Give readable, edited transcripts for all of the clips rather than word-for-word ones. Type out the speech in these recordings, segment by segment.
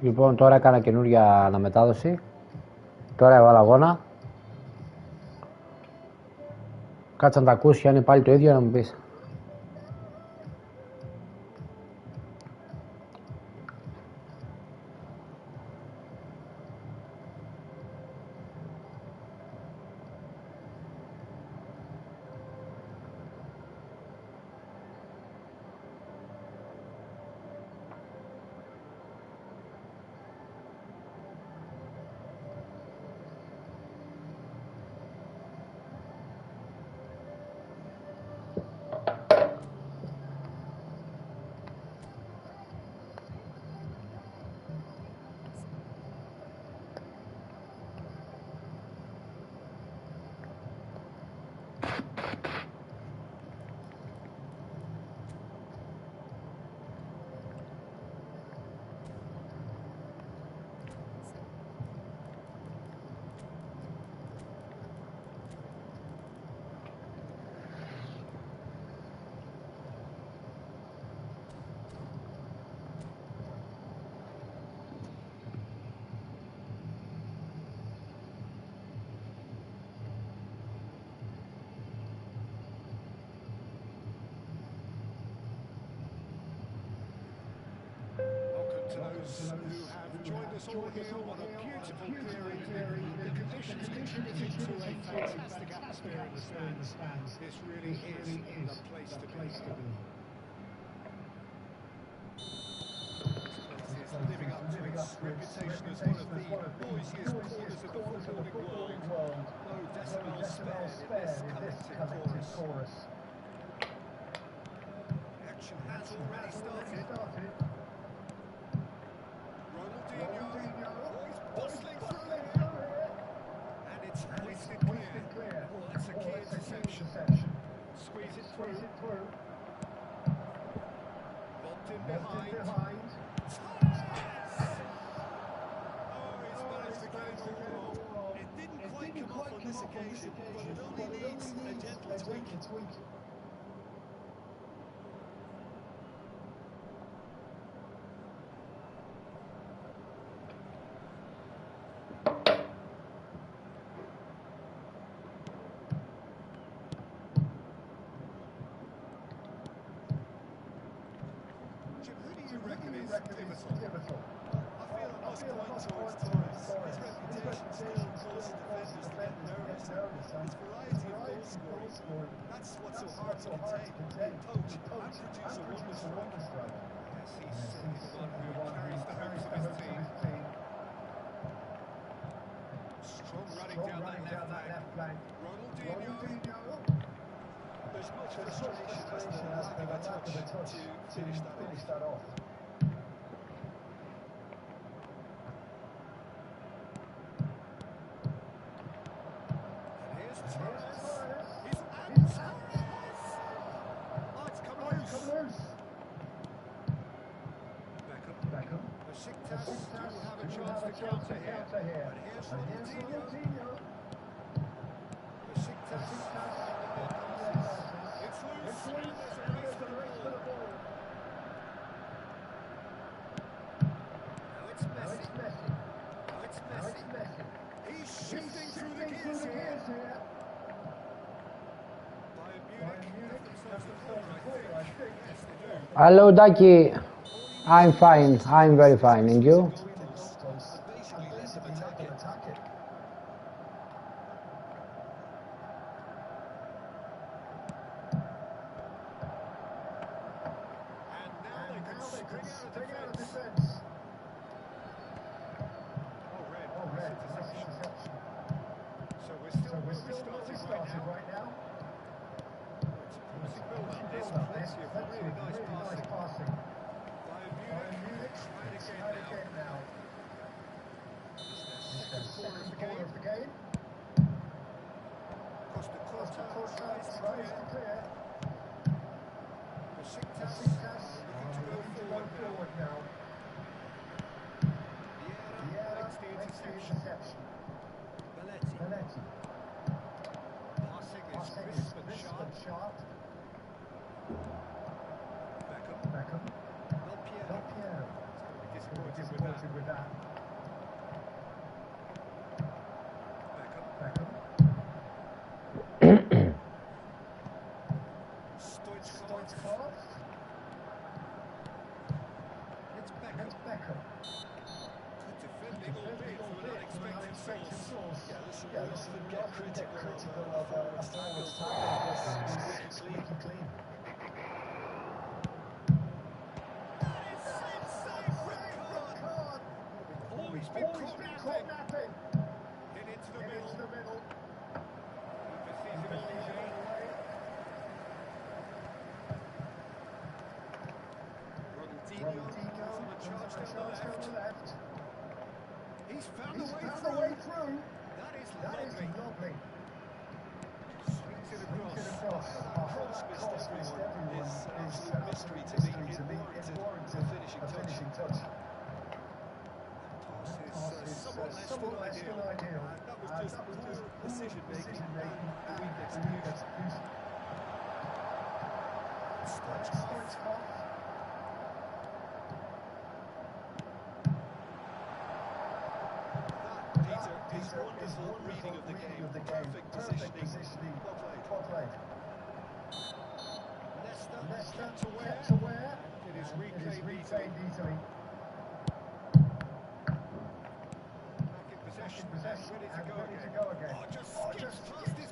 Λοιπόν, τώρα έκανα καινούργια αναμετάδοση. Τώρα έβαλα αγώνα. Κάτσε να τα ακούσει, αν είναι πάλι το ίδιο να μου πεις. Who have joined us all here on a beautiful clear evening. The conditions contributing to a fantastic atmosphere in the stands. This really is the place to be. This place is living up to its reputation as one of the noisiest corners of the footballing world. No decibel spared in this collective chorus. Action has already started. Bustling through here, and it's hoisted clear. Oh, that's a key interception. Squeeze it through. Bumped in behind. Oh, he's managed to get it all. It didn't quite come off on this occasion, but it only needs a gentle tweak. Pivotal. I feel it must point towards Torres. His reputation still causes defenders to get nervous. His variety of goal scoring, that's what's so hard to contain. Coach and produce a wonder striker. Yes, he's certainly the one who carries the hopes of his team. Strong running down that left flank. Ronaldinho. There's much frustration as the lack of a touch to finish that off. Counter here. And here's Ronaldinho. It's loose. There's a race for the ball. Now it's Messi. He's shifting through the gears here. Bayern Munich have themselves a corner, I think. Yes, they do. Hello, Ducky. I'm fine. I'm very fine. And you? With that. often get critical of a forward's tackle, but squeaky clean. That is inside red card. Oh, he's been caught napping. In into the middle. He perceives it all away. Ronaldinho on a charge down the left. He's found the way through. That is lovely. Swings it across. Cross missed everyone. Is absolute mystery to me. It warranted a finishing touch. Pass is somewhat less than ideal. That was just poor decision making and weak execution. Stoichkov. His wonderful reading of the game, perfect positioning, well played. Leicester kept aware. It is reclaimed easily. Back in possession, ready to go again. Oh, just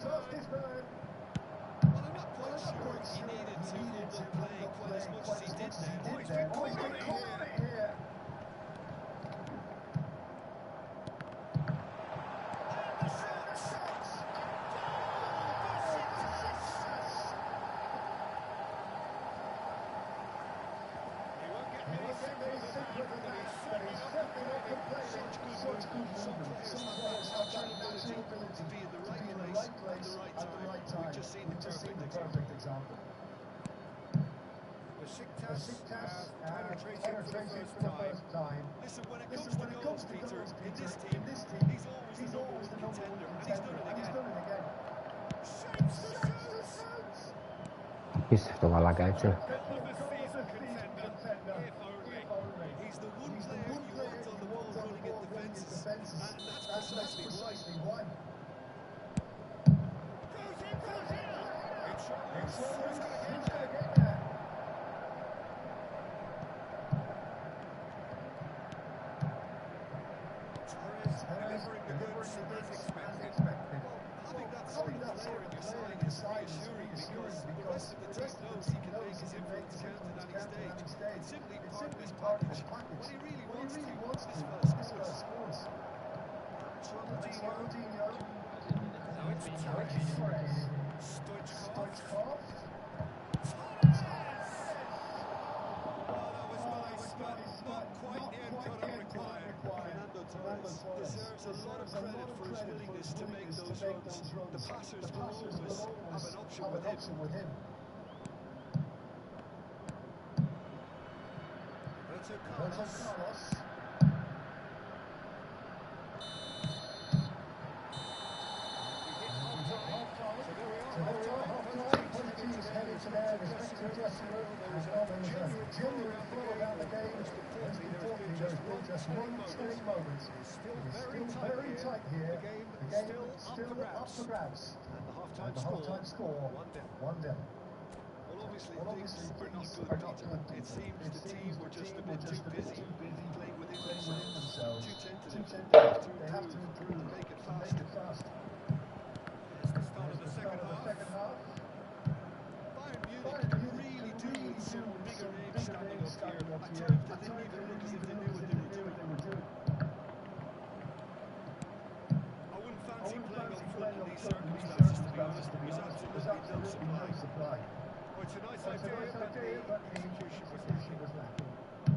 past his man. Well, I'm not quite sure he needed to hold play quite as much as he did there. Oh, he's been caught on it here. To be in the right place at the right time. We've just seen the perfect example. Besiktas penetrating for the first time. Listen, when it comes to goals, Peter, in this team, he's always the number one contender, and he's done it again. Shapes the shoots! Απίστευτο μαλάκα, έτσι. He's the one player you want on the ball running at defences, and that's precisely why. It's who's going to get there. Torres delivering the goods as expected. Having that sort of player in your side is reassuring because the rest of the team knows he can make his influence count at any stage. It's simply part of his package. When he really wants to, this fella scores. Ronaldinho. Now it's Torres. Stoichkov. Torres! Oh, that was nice, but not quite the end product required. Fernando Torres deserves a lot of credit for his willingness to make those runs. The passers will always have an option with him. Roberto Carlos. Just one chilling moment. It's still very tight here. The game still up for grabs. And the half-time score, 1-0. Well, obviously things are not good, Peter. It seems the team were just a bit too busy playing within themselves. Too tentative. They have to improve to make it fast. There's the start of the second half. Bayern Munich really do need some bigger names standing up here. At times they didn't even look as if they knew what they were doing. I wouldn't fancy playing up front in these circumstances, to be honest. There's absolutely no supply. Well, it's a nice idea, but the execution was lacking.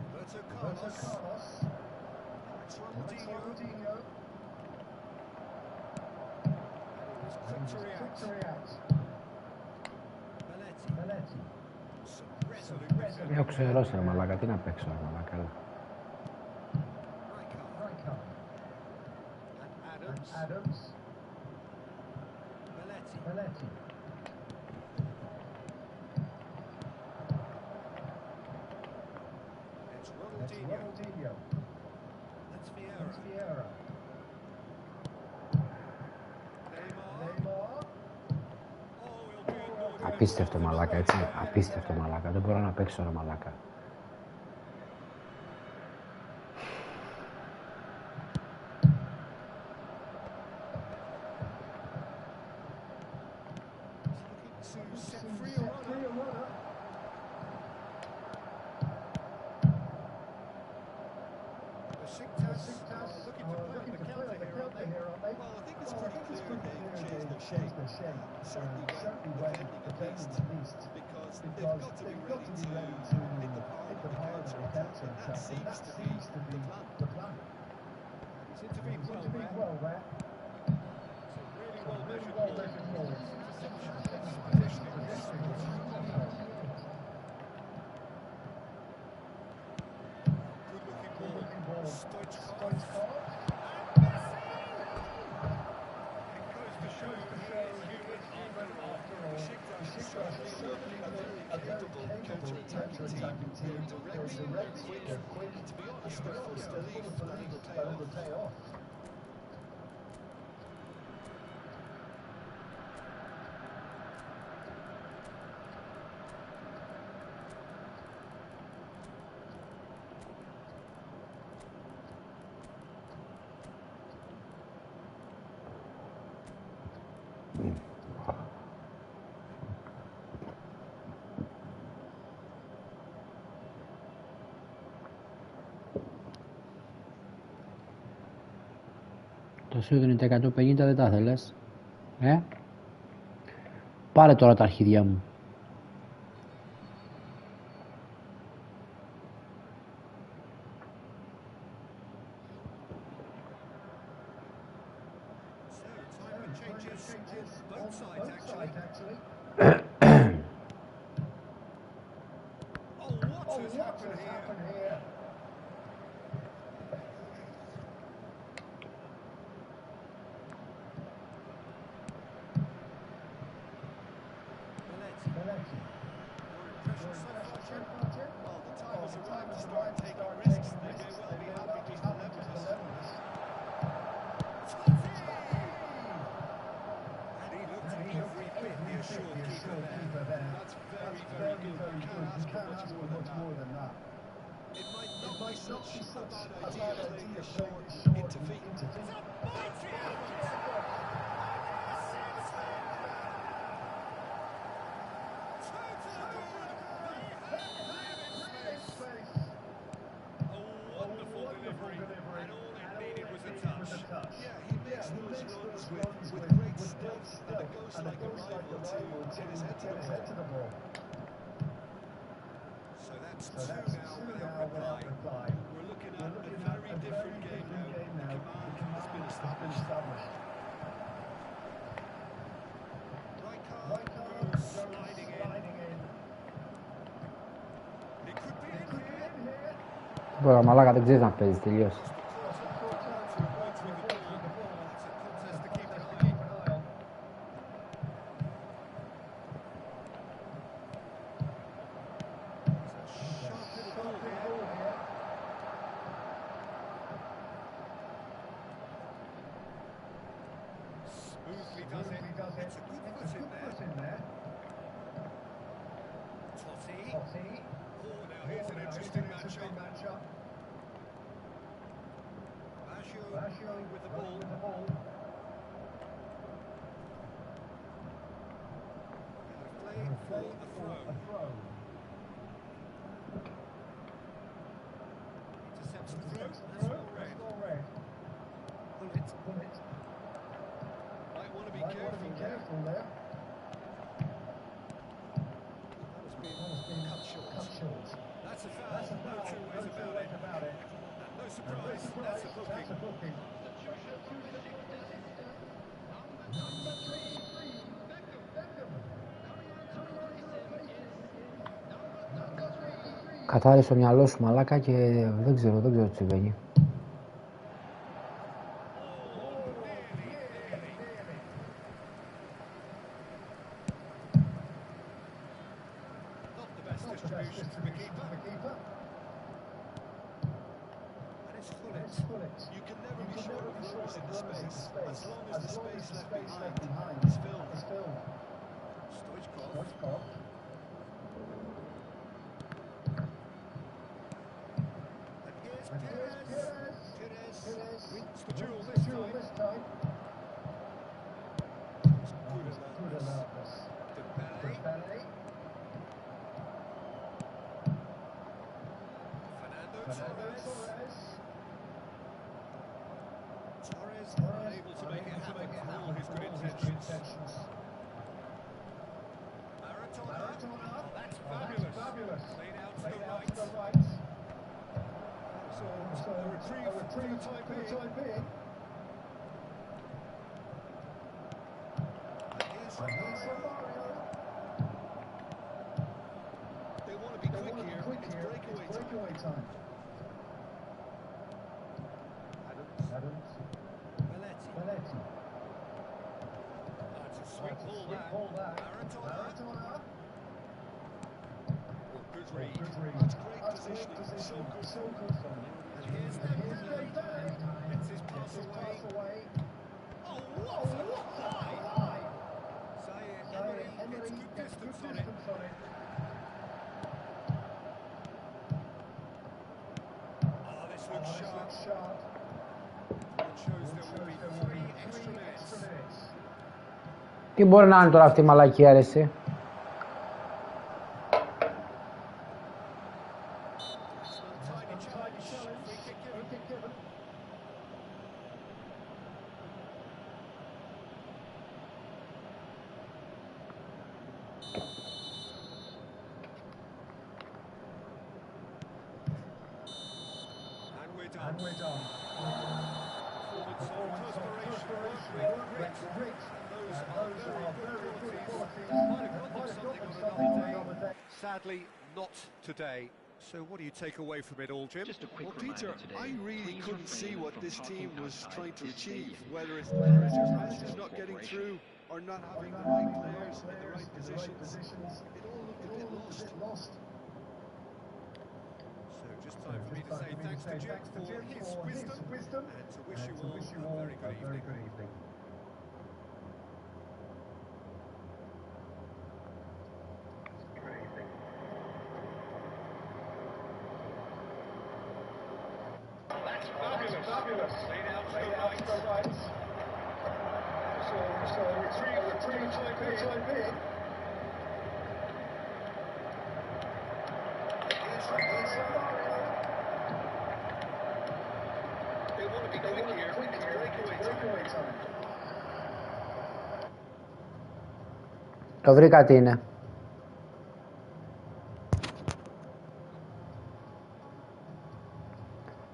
Roberto Carlos. It's Ronaldinho. And he was quick to react. Belletti. Έχω ξενερώσει ρε μαλάκα, τι να παίξω ρε μαλάκα. Adams. Belletti. It's Ronaldinho. That's Vieira. Neymar. Απίστευτο μαλάκα, έτσι. Απίστευτο μαλάκα. Δεν μπορώ να παίξω ρε μαλάκα. to set free a runner. Besiktas are looking to play on the counter here, aren't they? Well, I think it's pretty clear they've changed their shape. Certainly when defending at least, because they've got to be ready to hit the park on the counter-attack, and that seems to be the plan. He's intervened well there. It's a really well-measured ball. Good-looking ball. Stoichkov. It goes to show human after all. Besiktas is certainly a very capable counter-attacking team. They're direct, they're quick. To be honest, they're full of belief that it'll pay off. Το σου δίνει τα 150 δεν τα θέλες. Πάρε τώρα τα αρχίδια μου. So that's two now without reply. We're looking at a very different game now. The command has been established. Right card sliding in. It could be in here. Bro, μαλάκα δεν ξέρεις να παίζεις, τελείωσε. Καθάρισε στο μυαλό σου μαλάκα και δεν ξέρω τι συμβαίνει. retrieve for the time being. And here's Mario. They want to be quick here. It's breakaway time. Adams. Belletti. That's a sweet ball that. Maradona. Well, good read. That's great positioning. So good from him. And here's Dembele. Gets his pass away. Oh, what a high! Emery gets good distance on it. Oh, this looks sharp. It shows there will be 3 extra minutes. Τι μπορεί να είναι τώρα αυτή η μαλακία, ρε εσύ. And we're done. Sadly, not today. So what do you take away from it all, Jim? Just a quick Well, reminder Peter, today, I really please couldn't refrain see what from this team talking was outside trying to this achieve, stadium. whether it's managers not getting through or not having the right players in the right positions. It all looked a bit lost. So just time for me to say thanks to Jim for his wisdom and to wish you all a very good evening. That's fabulous. Laid out to the right. So retrieve for the time being. Here's Mario. They want to be quick here. It's breakaway time. Το βρήκα τι είναι.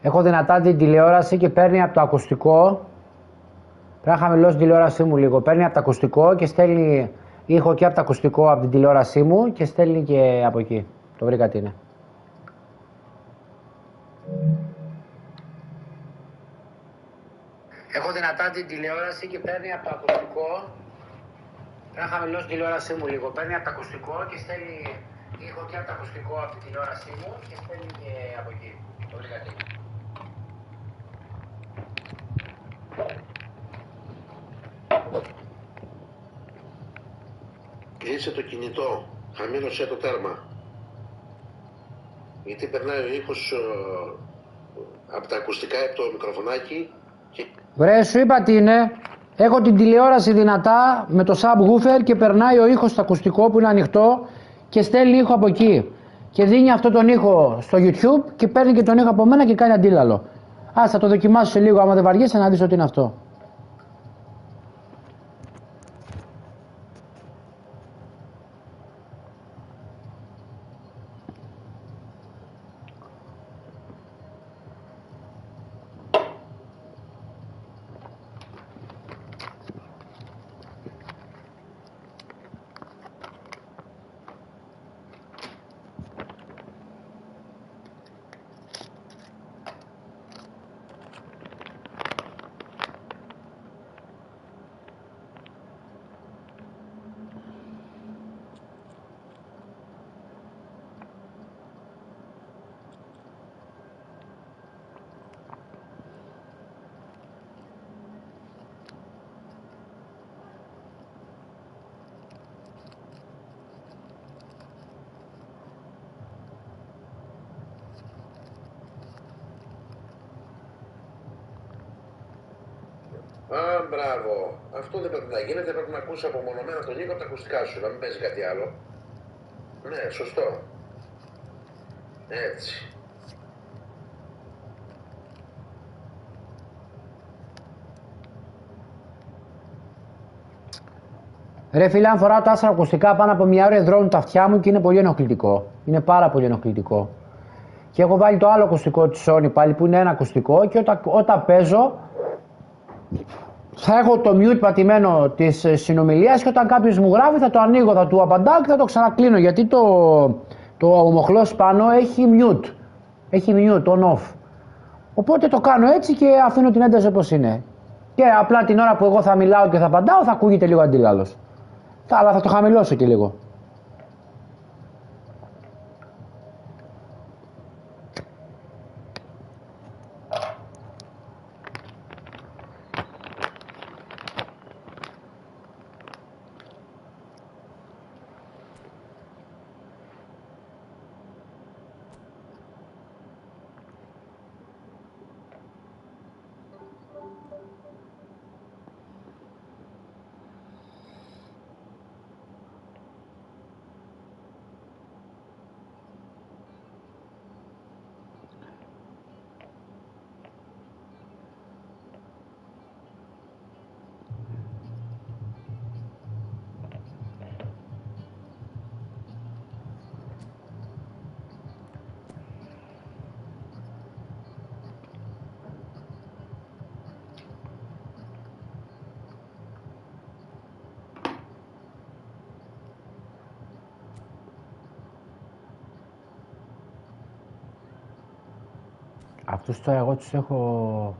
Έχω δυνατά την τηλεόραση και παίρνει από το ακουστικό. Πρέπει να χαμηλώσω την τηλεόρασή μου λίγο. Παίρνει από το ακουστικό και στέλνει ήχο και από το ακουστικό από την τηλεόρασή μου και στέλνει και από εκεί. Το βρήκα τι είναι. Έχω δυνατά την τηλεόραση και παίρνει από το ακουστικό. Πρέπει να χαμηλώσω την τηλεόρασή μου λίγο. Παίρνει από το ακουστικό και στέλνει ήχο και από το ακουστικό από την τηλεόρασή μου και στέλνει και από εκεί. Το βρήκα τι είναι. Κλείσε το κινητό, χαμήλωσέ το τέρμα. Γιατί περνάει ο ήχος από τα ακουστικά, από το μικροφωνάκι και... Βρε, σου είπα τι είναι. Έχω την τηλεόραση δυνατά με το subwoofer και περνάει ο ήχος στο ακουστικό που είναι ανοιχτό και στέλνει ήχο από εκεί. Και δίνει αυτό τον ήχο στο YouTube και παίρνει και τον ήχο από μένα και κάνει αντίλαλο. Ας θα το δοκιμάσω σε λίγο άμα δεν βαριέσαι να δεις ότι είναι αυτό. Α, μπράβο. Αυτό δεν πρέπει να γίνεται. Πρέπει να ακούσει απομονωμένα τον ήχο από τα ακουστικά σου, να μην παίζει κάτι άλλο. Ναι, σωστό. Έτσι. Ρε φίλε, αν φοράω τα ακουστικά πάνω από μια ώρα εδρώνουν τα αυτιά μου και είναι πολύ ενοχλητικό. Είναι πάρα πολύ ενοχλητικό. Και έχω βάλει το άλλο ακουστικό της Sony πάλι που είναι ένα ακουστικό και όταν παίζω θα έχω το mute πατημένο της συνομιλίας και όταν κάποιος μου γράφει θα το ανοίγω, θα του απαντάω και θα το ξανακλίνω γιατί το ομοχλός πάνω έχει mute. Έχει mute on off. Οπότε το κάνω έτσι και αφήνω την ένταση όπως είναι. Και απλά την ώρα που εγώ θα μιλάω και θα απαντάω θα ακούγεται λίγο αντίλαλος. Αλλά θα το χαμηλώσω και λίγο. Αυτούς τώρα εγώ τους έχω...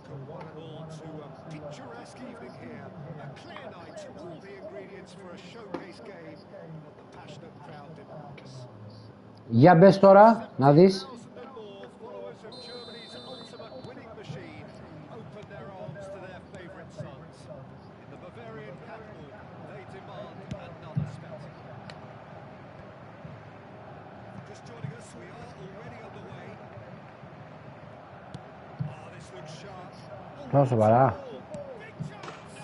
Welcome one and all to a picturesque evening here. A clear night, all the ingredients for a showcase game that the passionate crowd demands. Για μπες τώρα, να δεις. 70,000 and more followers of Germany's ultimate winning machine open their arms to their favourite sons. In the Bavarian capital, they demand another spectacle. Just joining us, we are already underway. Oh, this looks sharp. Τόσο παρά. Big chance!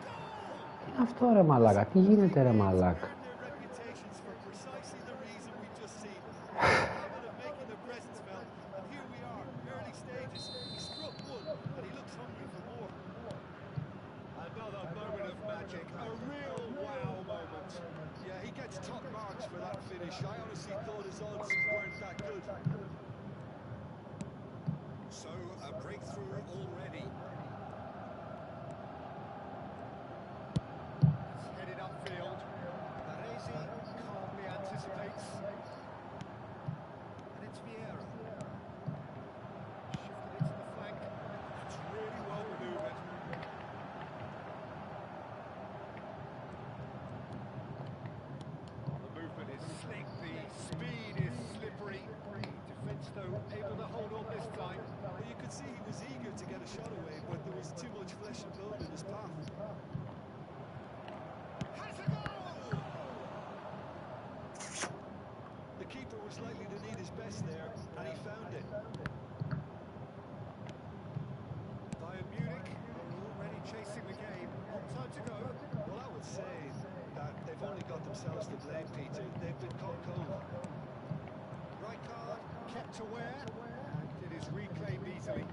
Goal! Τι είναι αυτό ρε μαλάκα, τι γίνεται ρε μαλάκα. Earn their reputations for precisely the reason we've just seen. A habit of making their presence felt, and here we are, early stages. He struck one, and he looks hungry for more. Another moment of magic, a real wow moment. Yeah, he gets top marks for that finish. I honestly thought his odds weren't that good. So, a breakthrough already. It's headed upfield. Baresi calmly anticipates. And it's Vieira. Shifted it to the flank. It's really well manoeuvred. The movement is slick, the speed is slippery. Defence, though, able to hold on this time. Well, you could see he was eager to get a shot away, but there was too much flesh and bone in his path. Has a goal! The keeper was likely to need his best there, and he found it. Bayern Munich are already chasing the game. Not time to go. Well, I would say that they've only got themselves to blame, Peter. They've been caught cold. Right card kept aware, and it is reclaimed easily.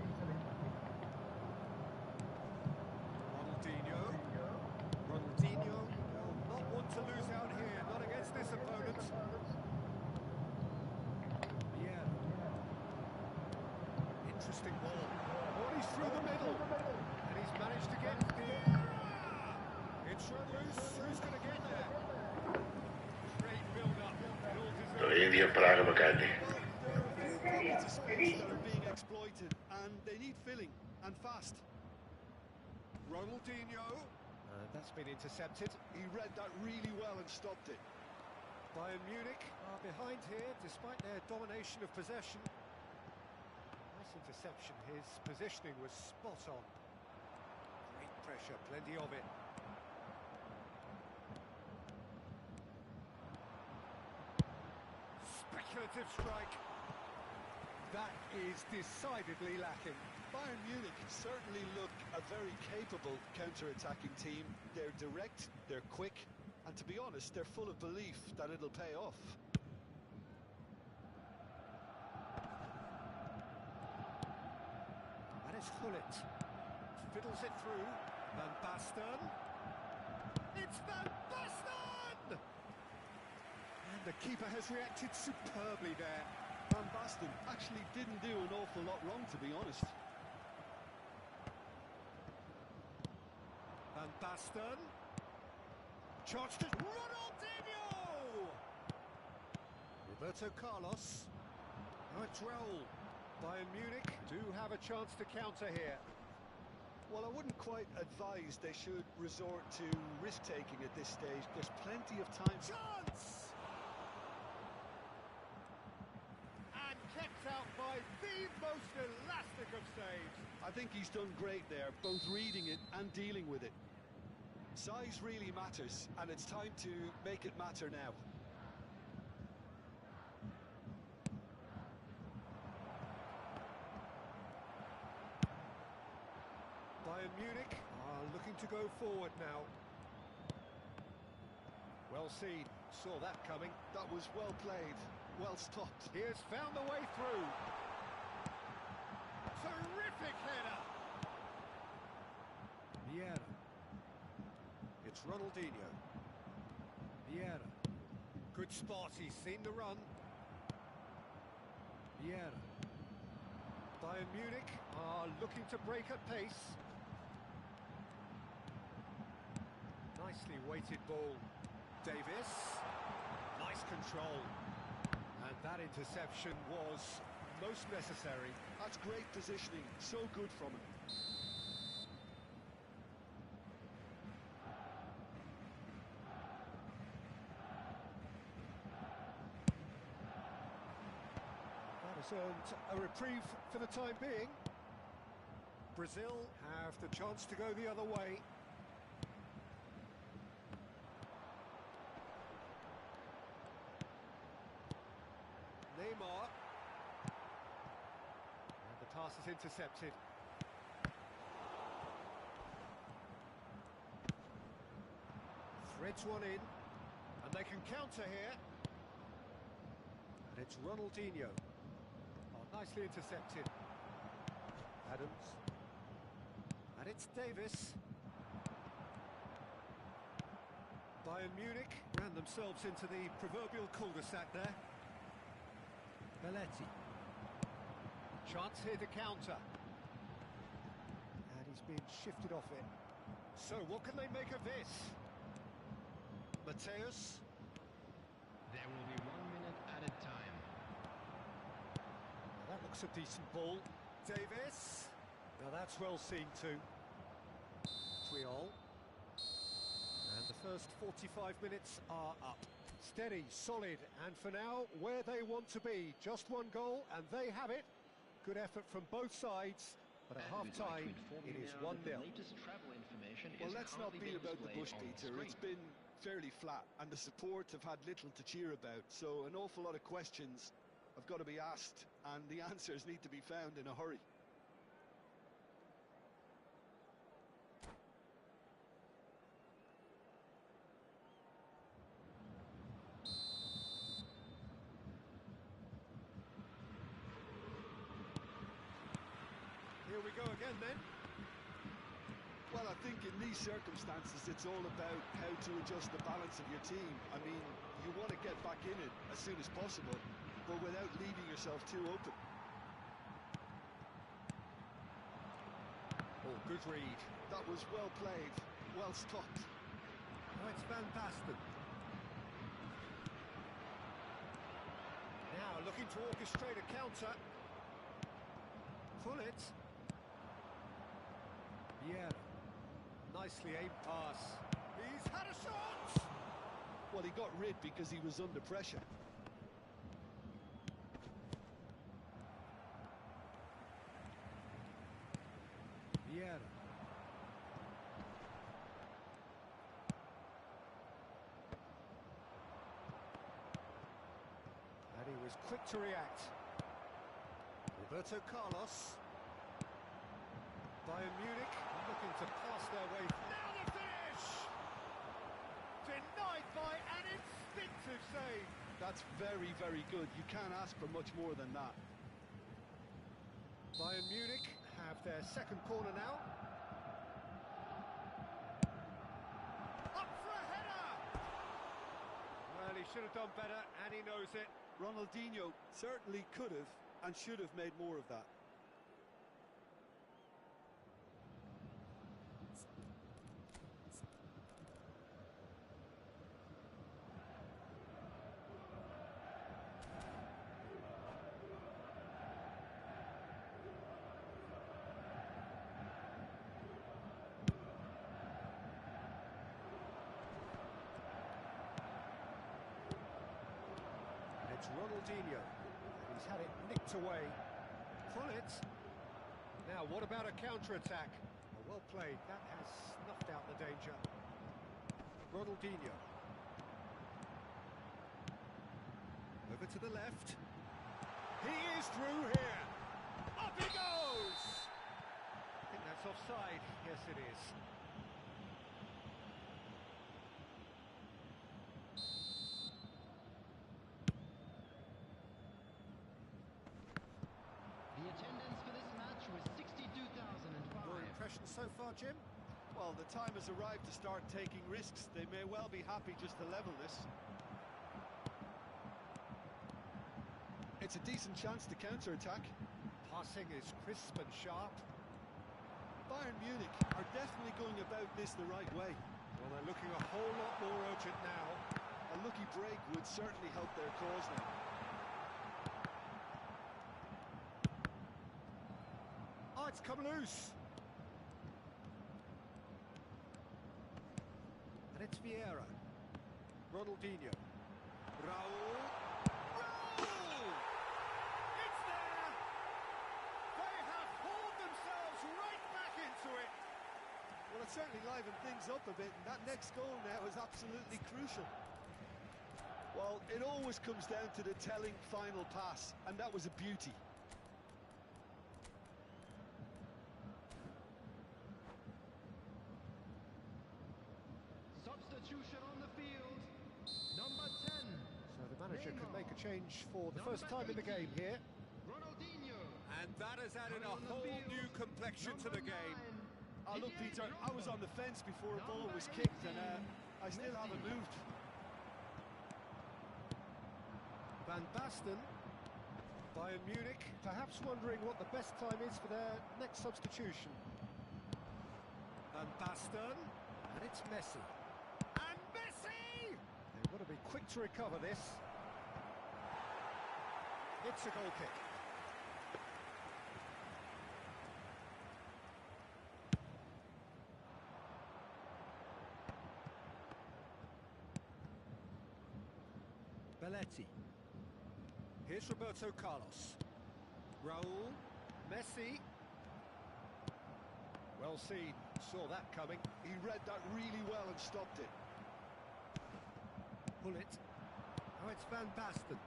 Ronaldinho will not want to lose out here, not against this opponent. Yeah. Interesting ball. Oh, he's through the middle, and he's managed to get Vieira. It's run loose. Who's going to get there? Great build-up. It all Το deserved. ίδιο πράγμα κάνει. There are a few pockets of space that are being exploited, and they need filling, and fast. Ronaldinho. That's been intercepted. He read that really well and stopped it. Bayern Munich are behind here despite their domination of possession. Nice interception. His positioning was spot on. Great pressure, plenty of it. Speculative strike. That is decidedly lacking. Bayern Munich certainly look a very capable counter-attacking team. They're direct, they're quick, and to be honest, they're full of belief that it'll pay off. And it's Gullit. Fiddles it through. Van Basten. It's Van Basten! And the keeper has reacted superbly there. Van Basten actually didn't do an awful lot wrong, to be honest. Van Basten. Charge to Ronaldinho! Roberto Carlos. Now it's Raul. Bayern Munich do have a chance to counter here. Well, I wouldn't quite advise they should resort to risk-taking at this stage. There's plenty of time. Chance! And kept out by the most elastic of saves. I think he's done great there, both reading it and dealing with it. Size really matters, and it's time to make it matter now. Bayern Munich are looking to go forward now. Well seen, saw that coming. That was well played, well stopped. He has found the way through. Terrific header. Vieira. It's Ronaldinho. Vieira. Good spot, he's seen the run. Vieira. Bayern Munich are looking to break at pace. Nicely weighted ball. Davis. Nice control. And that interception was most necessary. That's great positioning, so good from him. It's earned a reprieve for the time being. Brazil have the chance to go the other way. Neymar. And the pass is intercepted. Threads one in, and they can counter here. And it's Ronaldinho. Oh, nicely intercepted. Adams. And it's Davis. Bayern Munich ran themselves into the proverbial cul-de-sac there. Belletti. Chance here to counter. And he's been shifted off it. So what can they make of this? Mateus. There will be 1 minute added time. That looks a decent ball. Davis. Now that's well seen too. Triol. And the first 45 minutes are up. Steady, solid, and for now, where they want to be. Just one goal, and they have it. Good effort from both sides, but at half-time, it is 1-0. Well, let's not beat about the bush, Peter. It's been fairly flat, and the support have had little to cheer about, so an awful lot of questions have got to be asked, and the answers need to be found in a hurry. Here we go again then. Well, I think in these circumstances, it's all about how to adjust the balance of your team. I mean, you want to get back in it as soon as possible, but without leaving yourself too open. Oh, good read. That was well played, well stopped. Oh, it's Van Basten. Now looking to orchestrate a counter. Pull it. Yeah. Nicely aimed pass. He's had a shot! Well, he got rid because he was under pressure. Vieira. And he was quick to react. Roberto Carlos. Bayern Munich looking to pass their way. Now the finish! Denied by an instinctive save. That's very, very good. You can't ask for much more than that. Bayern Munich have their second corner now. Up for a header! Well, he should have done better, and he knows it. Ronaldinho certainly could have and should have made more of that. It's Ronaldinho. He's had it nicked away. Pull it. Now, what about a counter-attack? Well played. That has snuffed out the danger. Ronaldinho. Over to the left. He is through here. Up he goes! I think that's offside. Yes, it is. The attendance for this match was 62,005. Your impressions so far, Jim? Well, the time has arrived to start taking risks. They may well be happy just to level this. It's a decent chance to counter-attack. Passing is crisp and sharp. Bayern Munich are definitely going about this the right way. Well, they're looking a whole lot more urgent now. A lucky break would certainly help their cause now. Oh, it's come loose. And it's Vieira. Ronaldinho. Raul. Raul! It's there! it certainly livened things up a bit, and that next goal now is absolutely crucial. Well, it always comes down to the telling final pass, and that was a beauty. Substitution on the field. Number 10. So the manager can make a change for the first time in the game here. Ronaldinho. And that has added a whole new complexion to the game. Look, Peter, I was on the fence before a ball was kicked, and I still haven't moved. Van Basten, Bayern Munich, perhaps wondering what the best time is for their next substitution. Van Basten, and it's Messi. And Messi! They've got to be quick to recover this. It's a goal kick. Belletti. Here's Roberto Carlos. Raul. Messi. Well seen. Saw that coming. He read that really well and stopped it. Pull it. Oh, it's Van Basten.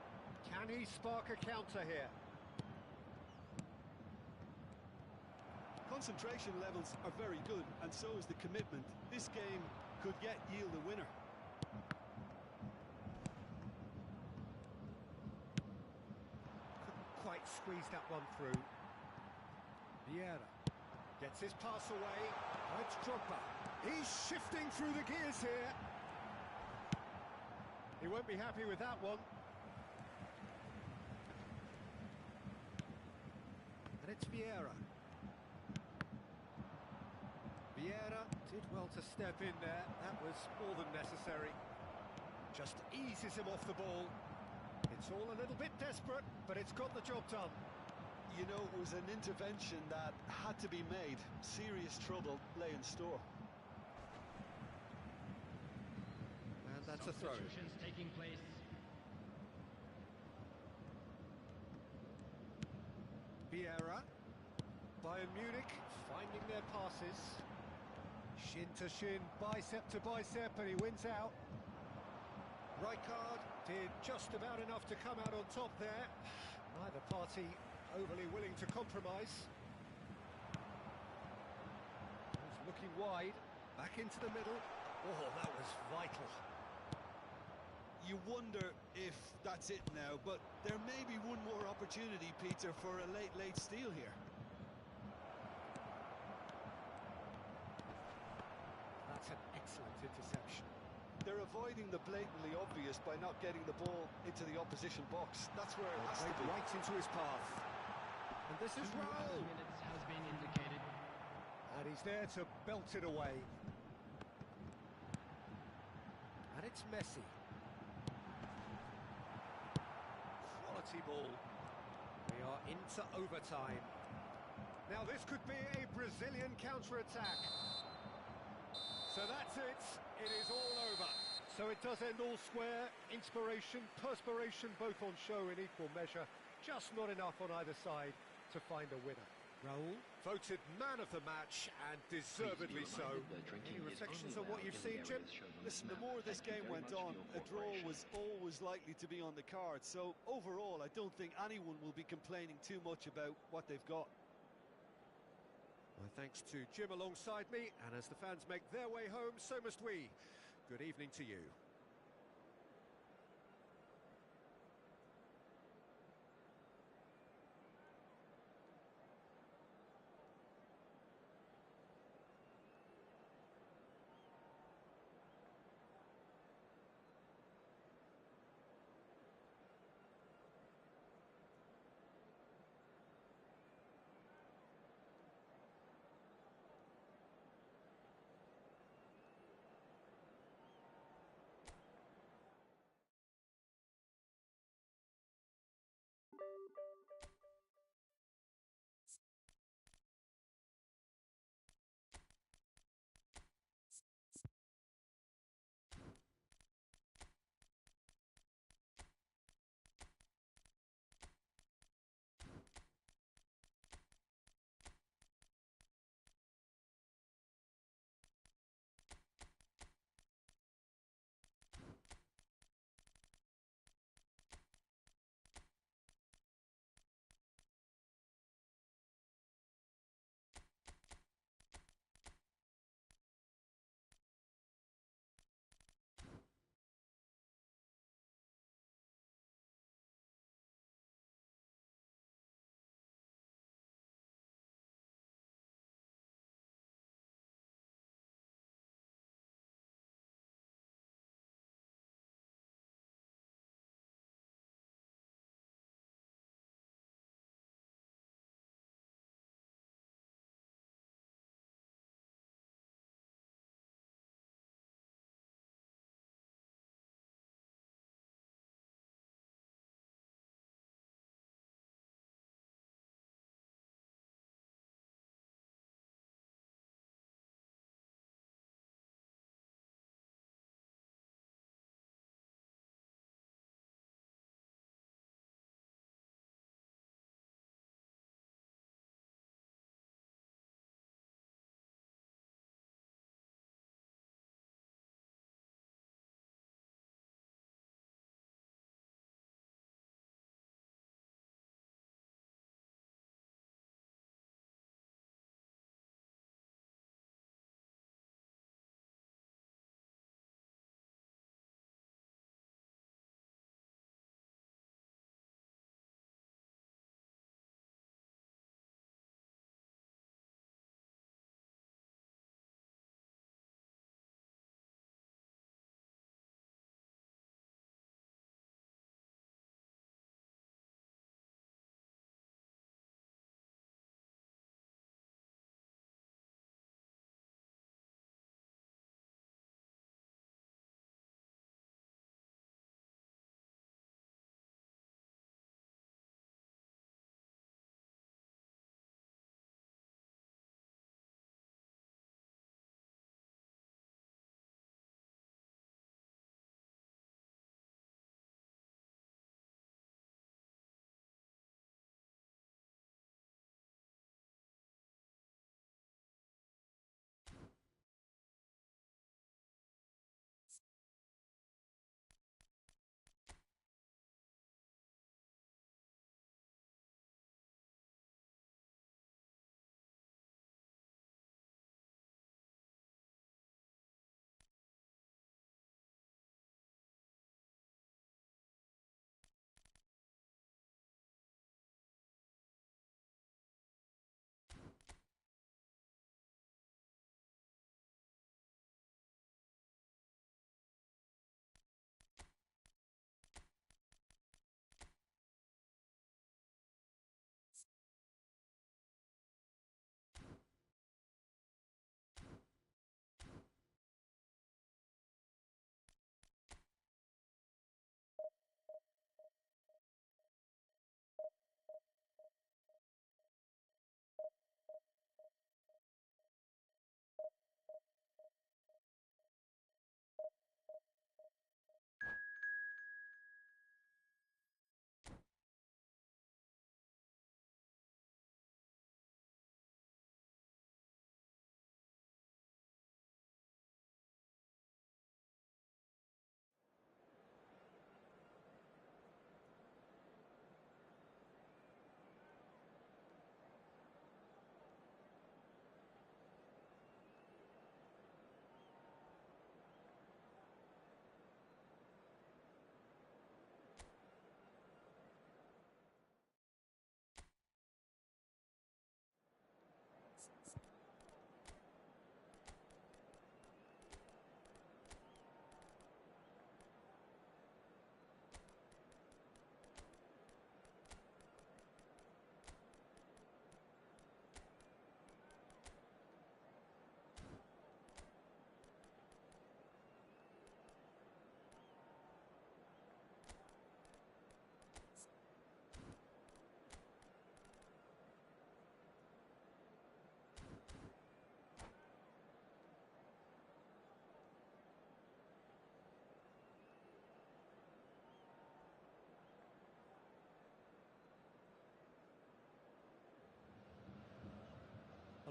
Can he spark a counter here? Concentration levels are very good, and so is the commitment. This game could yet yield a winner. Couldn't quite squeeze that one through. Vieira gets his pass away. Oh, it's Drogba. He's shifting through the gears here. He won't be happy with that one. And it's Vieira. Vieira did well to step in there. That was more than necessary. Just eases him off the ball. It's all a little bit desperate, but it's got the job done. You know, it was an intervention that had to be made. Serious trouble lay in store. And that's a throw. Substitutions taking place. Vieira. Bayern Munich finding their passes. Shin to shin, bicep to bicep, and he wins out. Rijkaard did just about enough to come out on top there. Neither party overly willing to compromise. He's looking wide, back into the middle. Oh, that was vital. You wonder if that's it now, but there may be one more opportunity, Peter, for a late steal here. That's an excellent interception. They're avoiding the blatantly obvious by not getting the ball into the opposition box. That's where it has to be. Right into his path. And this is 2 Raul. minutes has been indicated. And he's there to belt it away. And it's Messi. Quality ball. We are into overtime. Now this could be a Brazilian counter-attack. So that's it. It is all over. So it does end all square. Inspiration, perspiration, both on show in equal measure. Just not enough on either side to find a winner. Raul, voted man of the match, and deservedly so. Any reflections on what you've seen, Jim? Listen, the more this game went on, a draw was always likely to be on the cards. So overall, I don't think anyone will be complaining too much about what they've got. My thanks to Jim alongside me, and as the fans make their way home, so must we. Good evening to you.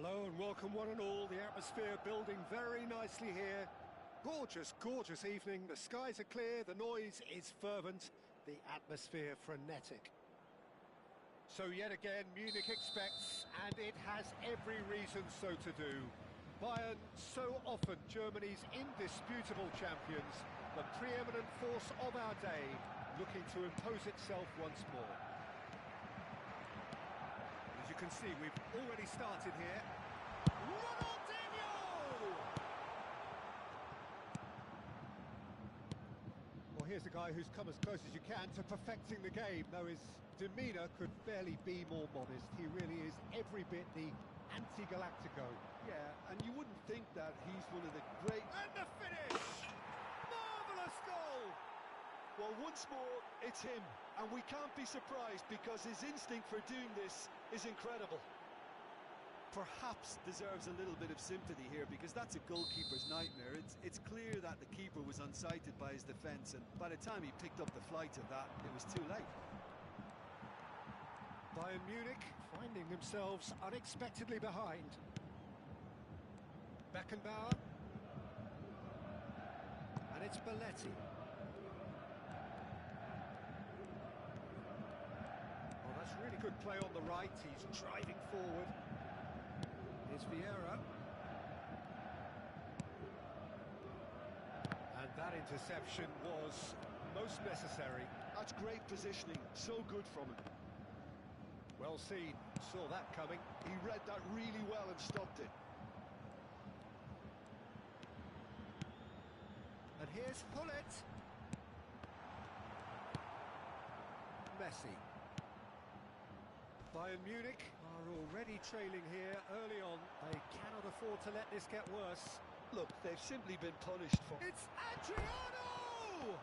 Hello and welcome one and all. The atmosphere building very nicely here. Gorgeous, gorgeous evening. The skies are clear, the noise is fervent, the atmosphere frenetic. So yet again, Munich expects, and it has every reason so to do. Bayern, so often Germany's indisputable champions, the preeminent force of our day, looking to impose itself once more. As you can see, we've already started here. Ronaldinho! Well, here's a guy who's come as close as you can to perfecting the game, though his demeanour could barely be more modest. He really is every bit the anti-Galactico. Yeah, and you wouldn't think that he's one of the great... And the finish! Marvellous goal! Well, once more, it's him, and we can't be surprised because his instinct for doing this is incredible. Perhaps deserves a little bit of sympathy here because that's a goalkeeper's nightmare. It's clear that the keeper was unsighted by his defence, and by the time he picked up the flight of that, it was too late. Bayern Munich finding themselves unexpectedly behind. Beckenbauer. And it's Belletti. Oh, that's really good play on the right. He's driving forward. Here's Vieira. And that interception was most necessary. That's great positioning, so good from him. Well seen, saw that coming. He read that really well and stopped it. And here's Hullet. Messi. Bayern Munich are already trailing here early on. They cannot afford to let this get worse. Look, they've simply been punished for... It's Adriano!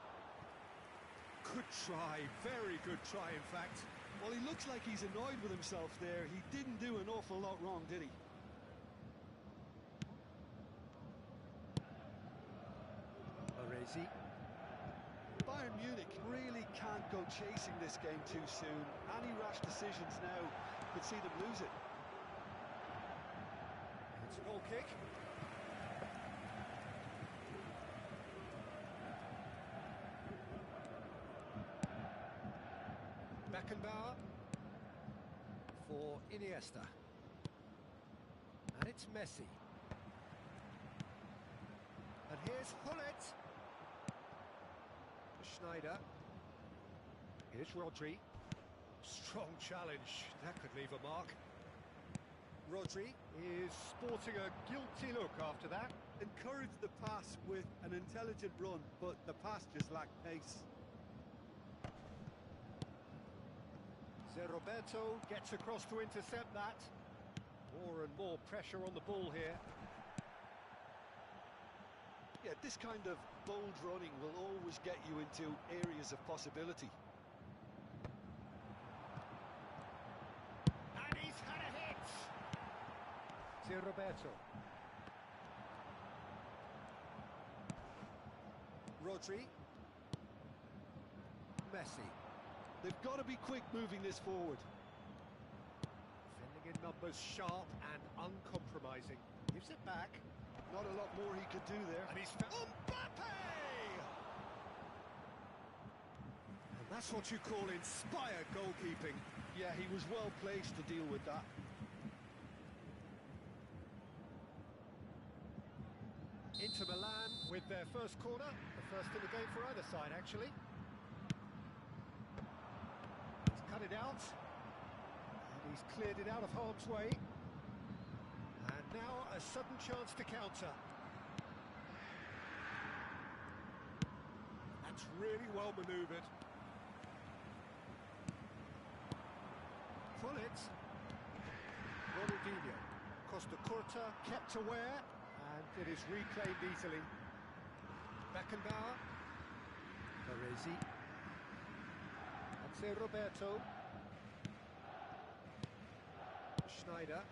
Good try, very good try in fact. Well, he looks like he's annoyed with himself there. He didn't do an awful lot wrong, did he? Baresi. Bayern Munich really can't go chasing this game too soon. Any rash decisions now could see them lose it. It's a goal kick. Beckenbauer for Iniesta. And it's Messi. And here's Hullet. Schneider. Here's Rodri. Strong challenge. That could leave a mark. Rodri is sporting a guilty look after that. Encouraged the pass with an intelligent run, but the pass just lacked pace. Roberto gets across to intercept that. More and more pressure on the ball here. Yeah, this kind of bold running will always get you into areas of possibility. And he's had a hit! Roberto. Rodri. Messi. They've got to be quick moving this forward. Defending in numbers, sharp and uncompromising. Gives it back. Not a lot more he could do there. And he's found Mbappe! And that's what you call inspired goalkeeping. Yeah, he was well placed to deal with that. Inter Milan with their first corner. The first in the game for either side, actually. Cut it out, and he's cleared it out of harm's way, and now a sudden chance to counter. That's really well manoeuvred. Hullet. Ronaldinho. Costa Curta kept aware, and it is reclaimed easily. Beckenbauer. Baresi. Roberto. Schneider.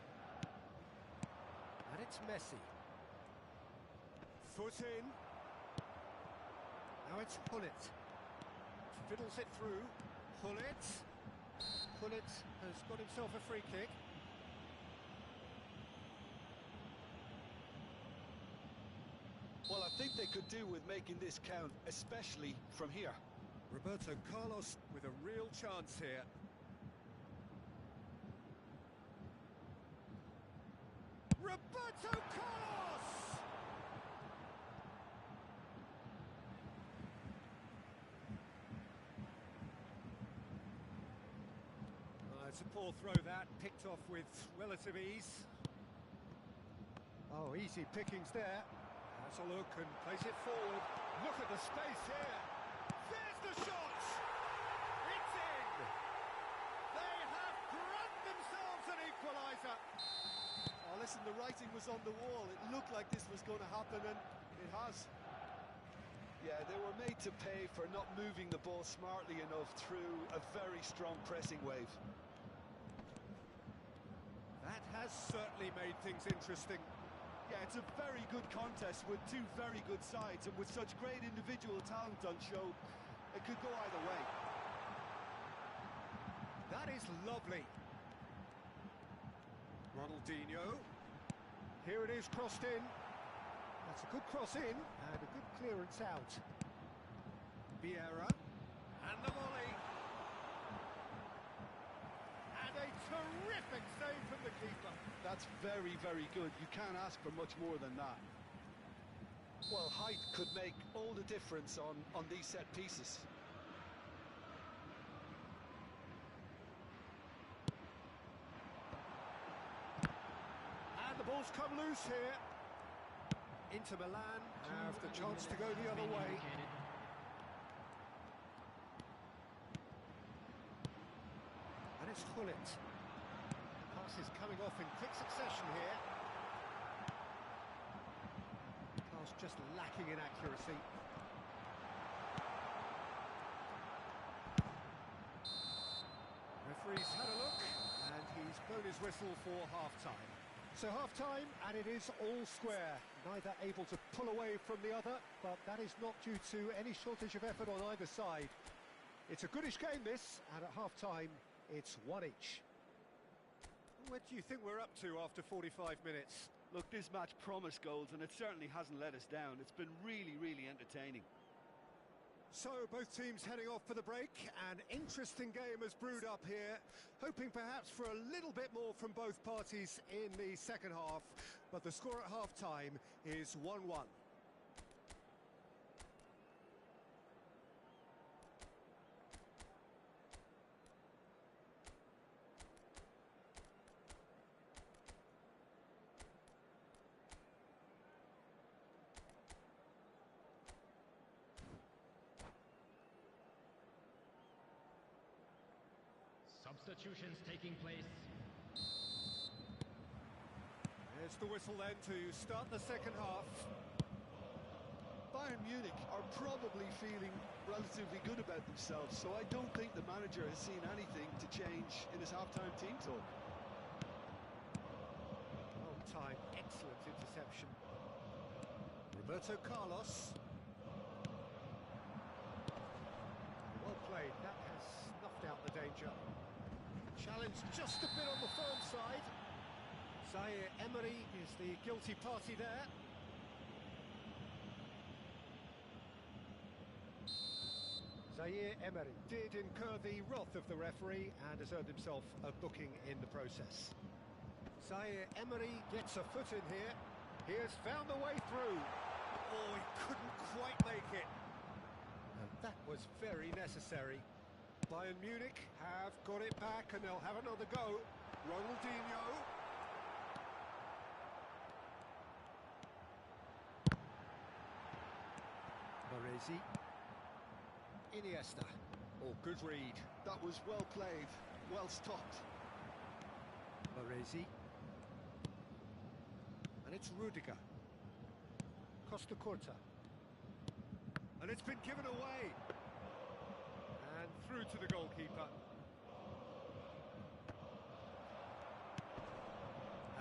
And it's Messi. Foot in. Now it's Hullet. Fiddles it through. Hullet. Hullet has got himself a free kick. what they could do with making this count, especially from here. Roberto Carlos with a real chance here. Roberto Carlos! It's a poor throw that, picked off with relative ease. Oh, easy pickings there. Has a look and plays it forward. Look at the space here. There's the shot! It's in! They have grabbed themselves an equaliser. Oh, listen, the writing was on the wall. It looked like this was going to happen, and it has. Yeah, they were made to pay for not moving the ball smartly enough through a very strong pressing wave. That has certainly made things interesting. Yeah, it's a very good contest with two very good sides, and with such great individual talent on show, it could go either way. That is lovely. Ronaldinho. Here it is, crossed in. That's a good cross in, and a good clearance out. Vieira. And the volley. And a terrific save from the keeper. That's very, very good. You can't ask for much more than that. Well, height could make all the difference on these set pieces. And the ball's come loose here. Inter Milan have the chance to go the other way. And it's Hullet. Pass is coming off in quick succession here. Pass just lacking in accuracy. Referee's had a look, and he's blown his whistle for half-time. So half-time, and it is all square. Neither able to pull away from the other, but that is not due to any shortage of effort on either side. It's a goodish game, this, and at half-time, it's one each. What do you think we're up to after 45 minutes? Look, this match promised goals, and it certainly hasn't let us down. It's been really, really entertaining. So, both teams heading off for the break. An interesting game has brewed up here, hoping perhaps for a little bit more from both parties in the second half. But the score at half-time is 1-1. Substitutions taking place. There's the whistle then to start the second half. Bayern Munich are probably feeling relatively good about themselves, so I don't think the manager has seen anything to change in his half-time team talk. On time, excellent interception. Roberto Carlos. Well played, that has snuffed out the danger. Challenge just a bit on the firm side. Zaire Emery is the guilty party there. Zaire Emery did incur the wrath of the referee and has earned himself a booking in the process. Zaire Emery gets a foot in here. He has found the way through. Oh, he couldn't quite make it. And that was very necessary. Bayern Munich have got it back and they'll have another go. Ronaldinho. Baresi. Iniesta. Oh, good read. That was well played, well stopped. Baresi. And it's Rudiger. Costa Curta. And it's been given away. And through to the goalkeeper.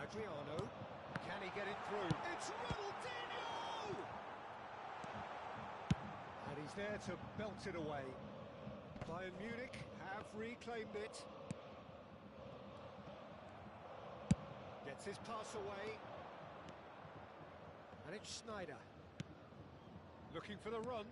Adriano. Can he get it through? It's Ronaldinho! And he's there to belt it away. Bayern Munich have reclaimed it. Gets his pass away. And it's Schneider. Looking for the run.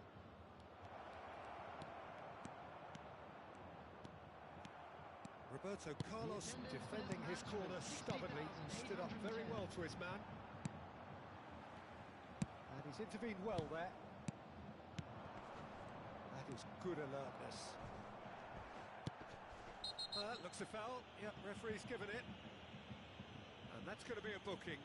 Roberto Carlos defending his corner stubbornly and stood up very well to his man. And he's intervened well there. That is good alertness. Looks a foul. Yep, referee's given it. And that's going to be a booking.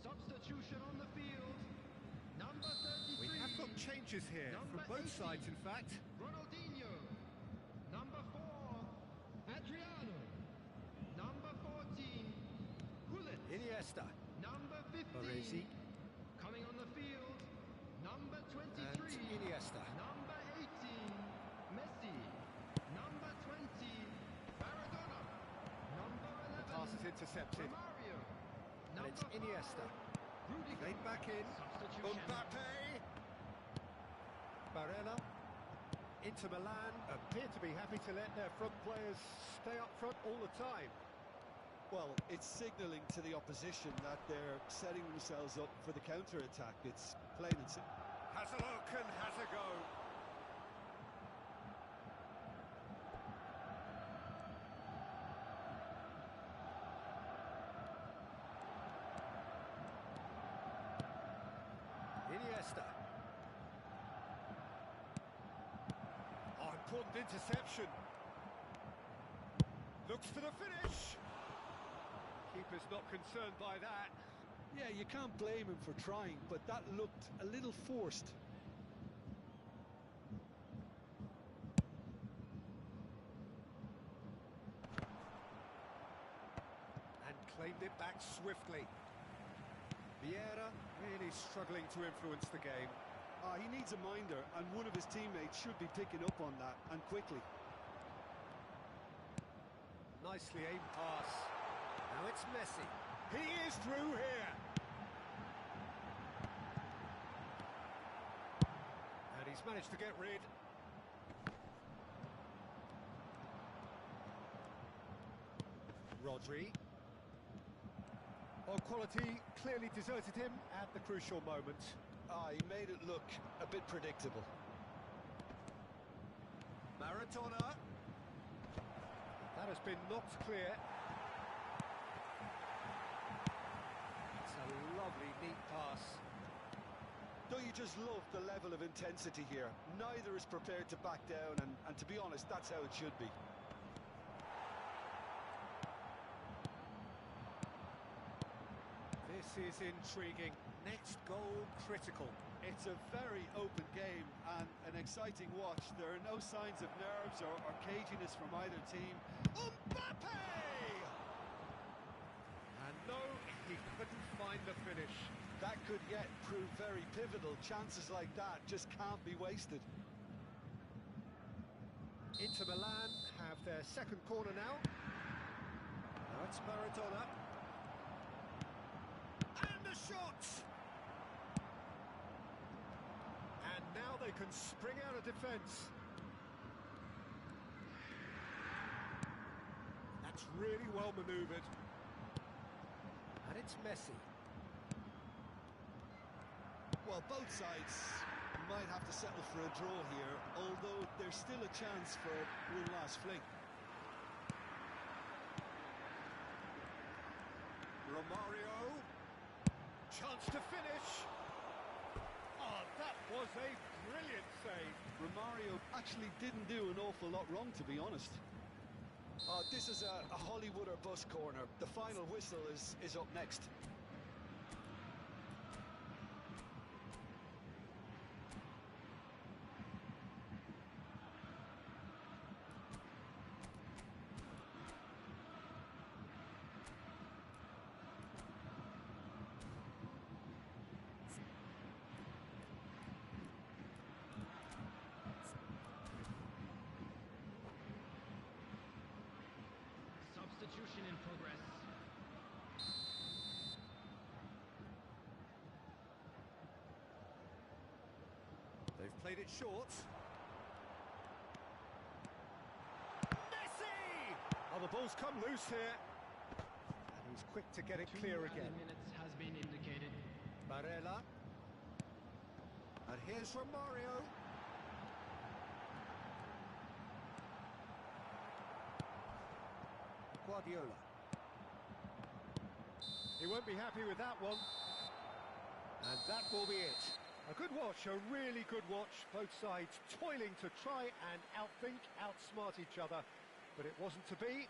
Substitution on the field. Number 33. We have got changes here from Number both 18, sides, in fact. Ronaldinho. Number 4, Adriano. Number 14, Gullit. Iniesta. Number 15, Baresi. coming on the field. Number 23, And Iniesta. Number 18, Messi. Number 20, Maradona. Number 11, Pass is intercepted. Romario. And it's Number 5, Iniesta. Rudiger. Played back in. Substitution. Mbappe. Barella. Inter Milan appear to be happy to let their front players stay up front all the time. Well, it's signalling to the opposition that they're setting themselves up for the counter-attack. It's plain and simple. Has a look and has a go. Iniesta. Oh, important interception. Looks for the finish. Keeper's not concerned by that. Yeah, you can't blame him for trying, but that looked a little forced. And claimed it back swiftly. Vieira really struggling to influence the game. He needs a minder, and one of his teammates should be picking up on that, and quickly. Nicely aimed pass. Now it's Messi. He is through here. And he's managed to get rid. Rodri. Oh, quality clearly deserted him at the crucial moment. He made it look a bit predictable. Maradona. That has been knocked clear. It's a lovely, neat pass. Don't you just love the level of intensity here? Neither is prepared to back down, and to be honest, that's how it should be. This is intriguing. Next goal critical. It's a very open game and an exciting watch. There are no signs of nerves or caginess from either team. Mbappe! And no, he couldn't find the finish. That could yet prove very pivotal. Chances like that just can't be wasted. Inter Milan have their second corner now. Now it's Maradona. And the shot! And now they can spring out of defence. That's really well manoeuvred. And it's Messi. Well, both sides might have to settle for a draw here, although there's still a chance for one last fling. Romario. Chance to finish. Oh, that was a brilliant save. Romario actually didn't do an awful lot wrong, to be honest. This is a Hollywood or bust corner. The final whistle is up next. They've played it short. Messi! Oh, the ball's come loose here. And he's quick to get it clear again. Minutes has been indicated. Barella. And here's from Mario. Guardiola. He won't be happy with that one. And that will be it. A good watch, a really good watch. Both sides toiling to try and outthink, outsmart each other. But it wasn't to be,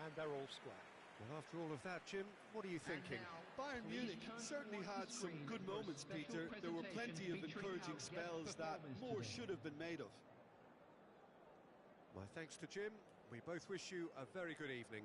and they're all square. Well, after all of that, Jim, what are you thinking? Bayern Munich certainly had some good moments, Peter. There were plenty of encouraging spells that more should have been made of. My thanks to Jim. We both wish you a very good evening.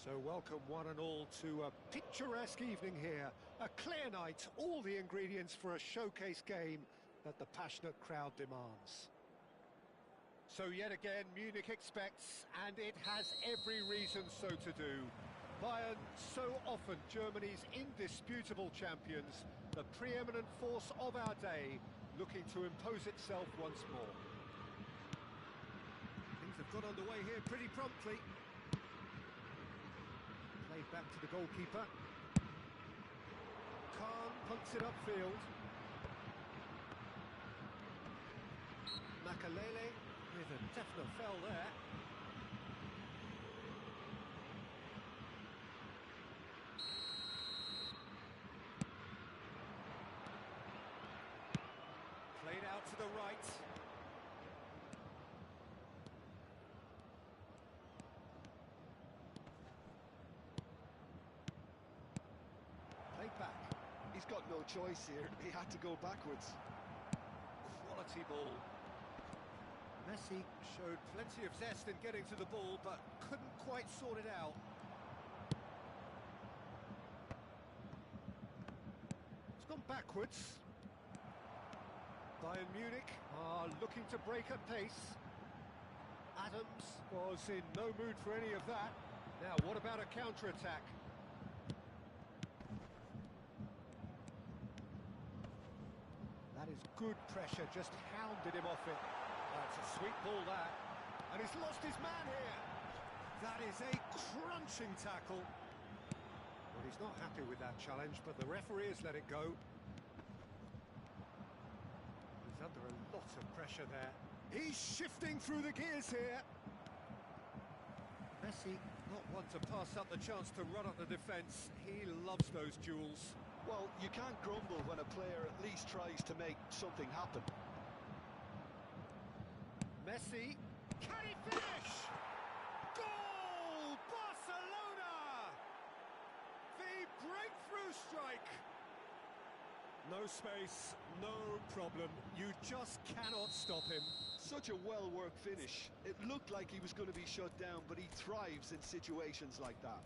So welcome one and all to a picturesque evening here. A clear night, all the ingredients for a showcase game that the passionate crowd demands. So yet again, Munich expects, and it has every reason so to do. Bayern, so often Germany's indisputable champions, the preeminent force of our day, looking to impose itself once more. Things have got underway here pretty promptly. Played back to the goalkeeper. Khan punts it upfield. Makalele with a definite foul there. Played out to the right. Played back. He's got no choice here. He had to go backwards. Quality ball. Messi showed plenty of zest in getting to the ball, but couldn't quite sort it out. It's gone backwards. Bayern Munich are looking to break at pace. Adams was in no mood for any of that. Now, what about a counter-attack? That is good pressure, just hounded him off it. That's a sweet ball, that. And he's lost his man here. That is a crunching tackle. Well, he's not happy with that challenge, but the referee has let it go. He's under a lot of pressure there. He's shifting through the gears here. Messi, not one to pass up the chance to run at the defence. He loves those duels. Well, you can't grumble when a player at least tries to make something happen. Messi, can he finish? Goal! Barcelona! The breakthrough strike! No space, no problem. You just cannot stop him. Such a well-worked finish. It looked like he was going to be shut down, but he thrives in situations like that.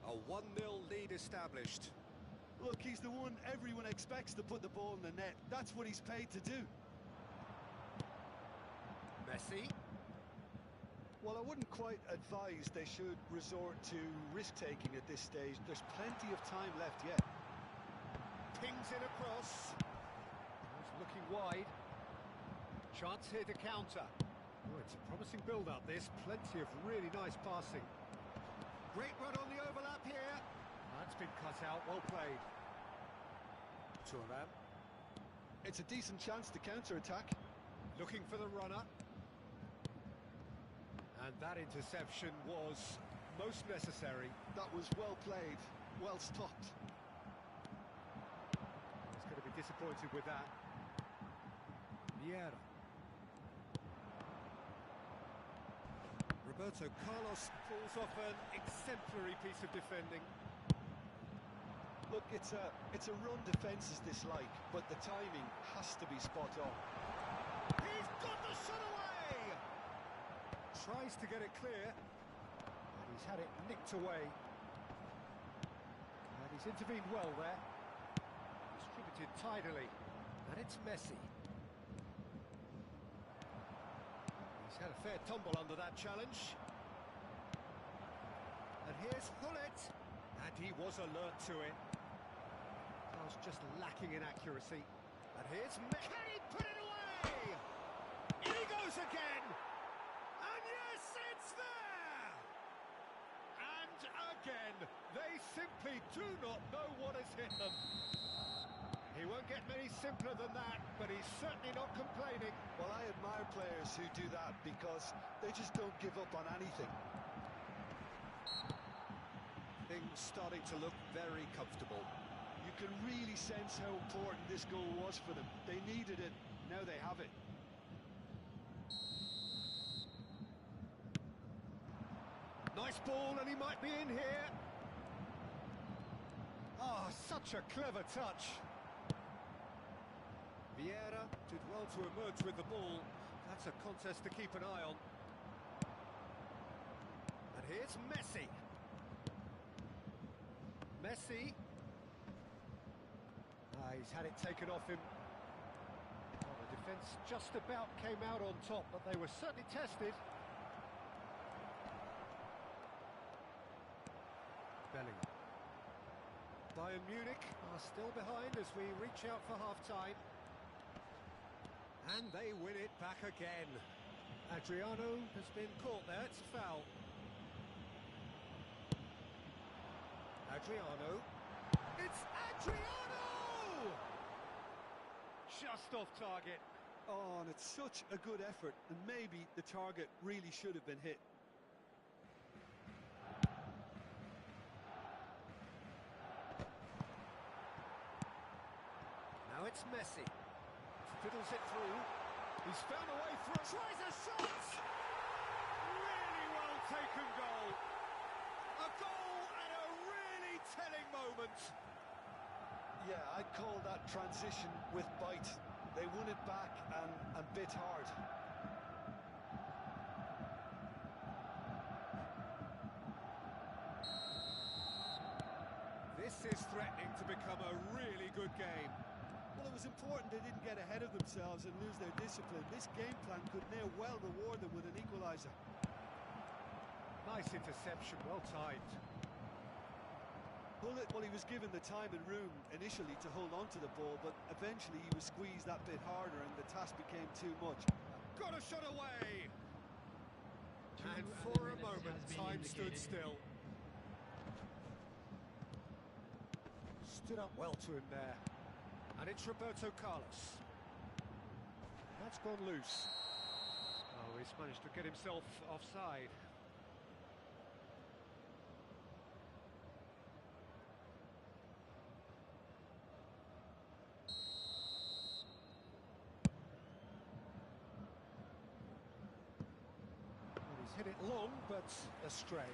A 1-0 lead established. Look, he's the one everyone expects to put the ball in the net. That's what he's paid to do. Messi. Well, I wouldn't quite advise they should resort to risk-taking at this stage. There's plenty of time left yet. Pings it across. He's looking wide. Chance here to counter. Oh, it's a promising build-up, this. Plenty of really nice passing. Great run on the overlap here. That's been cut out, well played. Thuram. It's a decent chance to counter-attack. Looking for the runner. And that interception was most necessary. That was well played, well stopped. He's going to be disappointed with that. Vieira. Roberto Carlos pulls off an exemplary piece of defending. Look, it's a run defence is dislike, but the timing has to be spot on. He's got the shot away! Tries to get it clear, and he's had it nicked away. And he's intervened well there. Distributed tidily, and it's Messi. He's had a fair tumble under that challenge. And here's Hullet, and he was alert to it. Pass just lacking in accuracy. And here's Messi. Can he put it away? In he goes again! And yes, it's there! And again, they simply do not know what has hit them. He won't get many simpler than that, but he's certainly not complaining. Well, I admire players who do that because they just don't give up on anything. Things starting to look very comfortable. You can really sense how important this goal was for them. They needed it, now they have it. Nice ball, and he might be in here. Oh, such a clever touch. Vieira did well to emerge with the ball. That's a contest to keep an eye on. And here's Messi. Messi. He's had it taken off him. Well, the defence just about came out on top, but they were certainly tested. Bellingham. Bayern Munich are still behind as we reach out for half-time. And they win it back again. Adriano has been caught there, it's a foul. Adriano. It's Adriano! Just off target. Oh, and it's such a good effort, and maybe the target really should have been hit. Now it's Messi. Fiddles it through. He's found a way through. Tries a shot! Really well taken goal. A goal at a really telling moment. Yeah, I'd call that transition with bite. They won it back and bit hard. This is threatening to become a really good game. Well, it was important they didn't get ahead of themselves and lose their discipline. This game plan could now well reward them with an equaliser. Nice interception, well timed. Well, he was given the time and room initially to hold on to the ball, but eventually he was squeezed that bit harder and the task became too much. Got a shot away! And for a moment, time stood still. Stood up well to him there. And it's Roberto Carlos. That's gone loose. Oh, he's managed to get himself offside. Hit it long, but astray.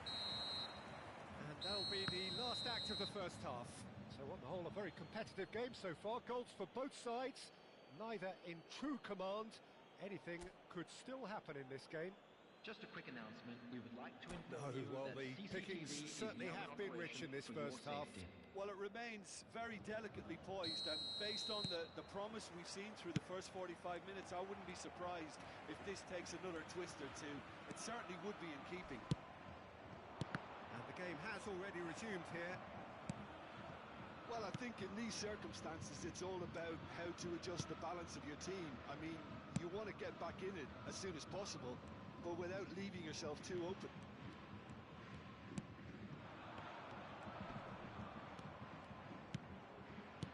And that'll be the last act of the first half. So on the whole, a very competitive game so far. Goals for both sides, neither in true command. Anything could still happen in this game. Just a quick announcement. We would like to inform No, you well, that the CCTV pickings is certainly now have been rich operation in this for your first half. safety. Well, it remains very delicately poised, and based on the promise we've seen through the first 45 minutes, I wouldn't be surprised if this takes another twist or two. It certainly would be in keeping. And the game has already resumed here. Well, I think in these circumstances, it's all about how to adjust the balance of your team. I mean, you want to get back in it as soon as possible, but without leaving yourself too open.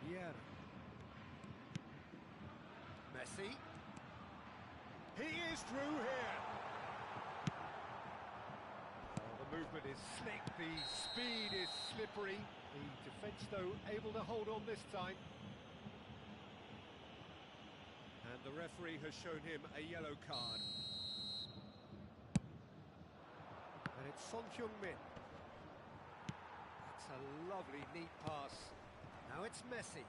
Vieira. Messi. He is through here. Oh, the movement is slick, the speed is slippery. The defence, though, able to hold on this time. And the referee has shown him a yellow card. And it's Son Heung-min. That's a lovely, neat pass. Now it's Messi.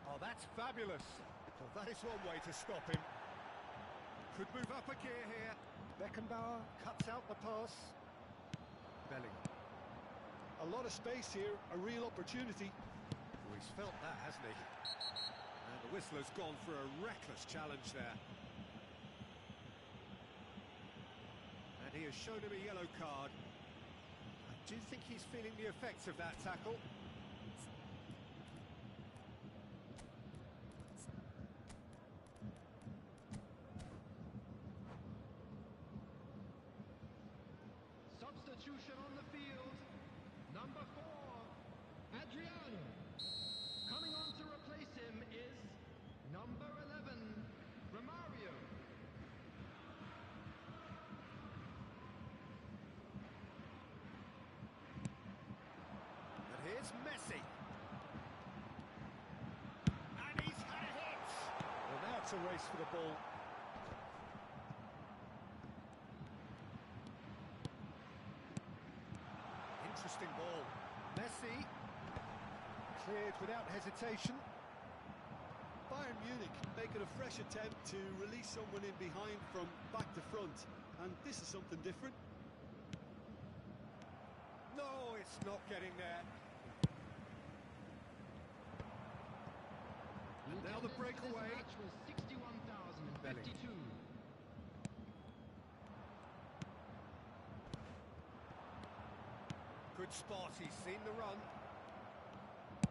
Oh, that's fabulous. Well, that is one way to stop him. Could move up a gear here. Beckenbauer cuts out the pass. Bellingham. A lot of space here, a real opportunity. Oh, he's felt that, hasn't he? And the whistler's gone for a reckless challenge there. And he has shown him a yellow card. I do think he's feeling the effects of that tackle. Substitution on the field. Number 4, Adriano. Coming on to replace him is number 11, Romario. And here's Messi. And he's had a hit. Well, now it's a race for the ball. Interesting ball. Messi cleared without hesitation. Bayern Munich making a fresh attempt to release someone in behind from back to front, and this is something different. No, it's not getting there. And now the breakaway. Match was 61,052. Good spot, he's seen the run.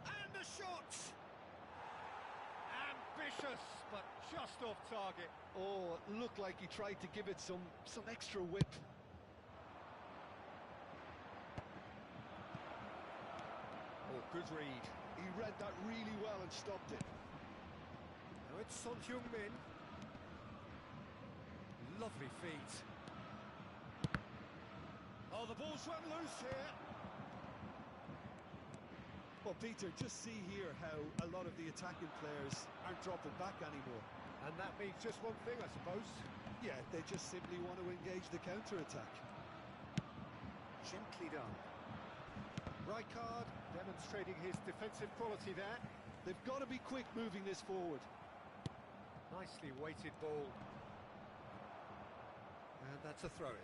And the shot! Ambitious, but just off target. Oh, it looked like he tried to give it some extra whip. Oh, good read. He read that really well and stopped it. Now it's Son Heung-min. Lovely feet. Oh, the ball's run loose here. Well, Peter, just see here how a lot of the attacking players aren't dropping back anymore. And that means just one thing, I suppose. Yeah, they just simply want to engage the counter-attack. Gently done. Rijkaard demonstrating his defensive quality there. They've got to be quick moving this forward. Nicely weighted ball. And that's a throw-in.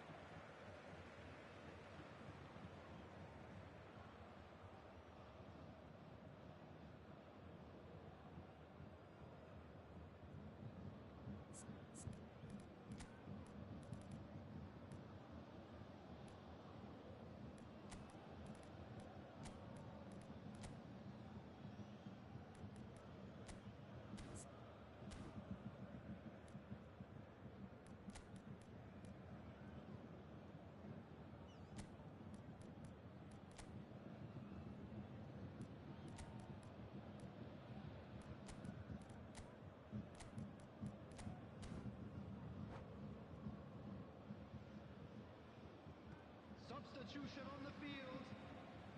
Substitution on the field.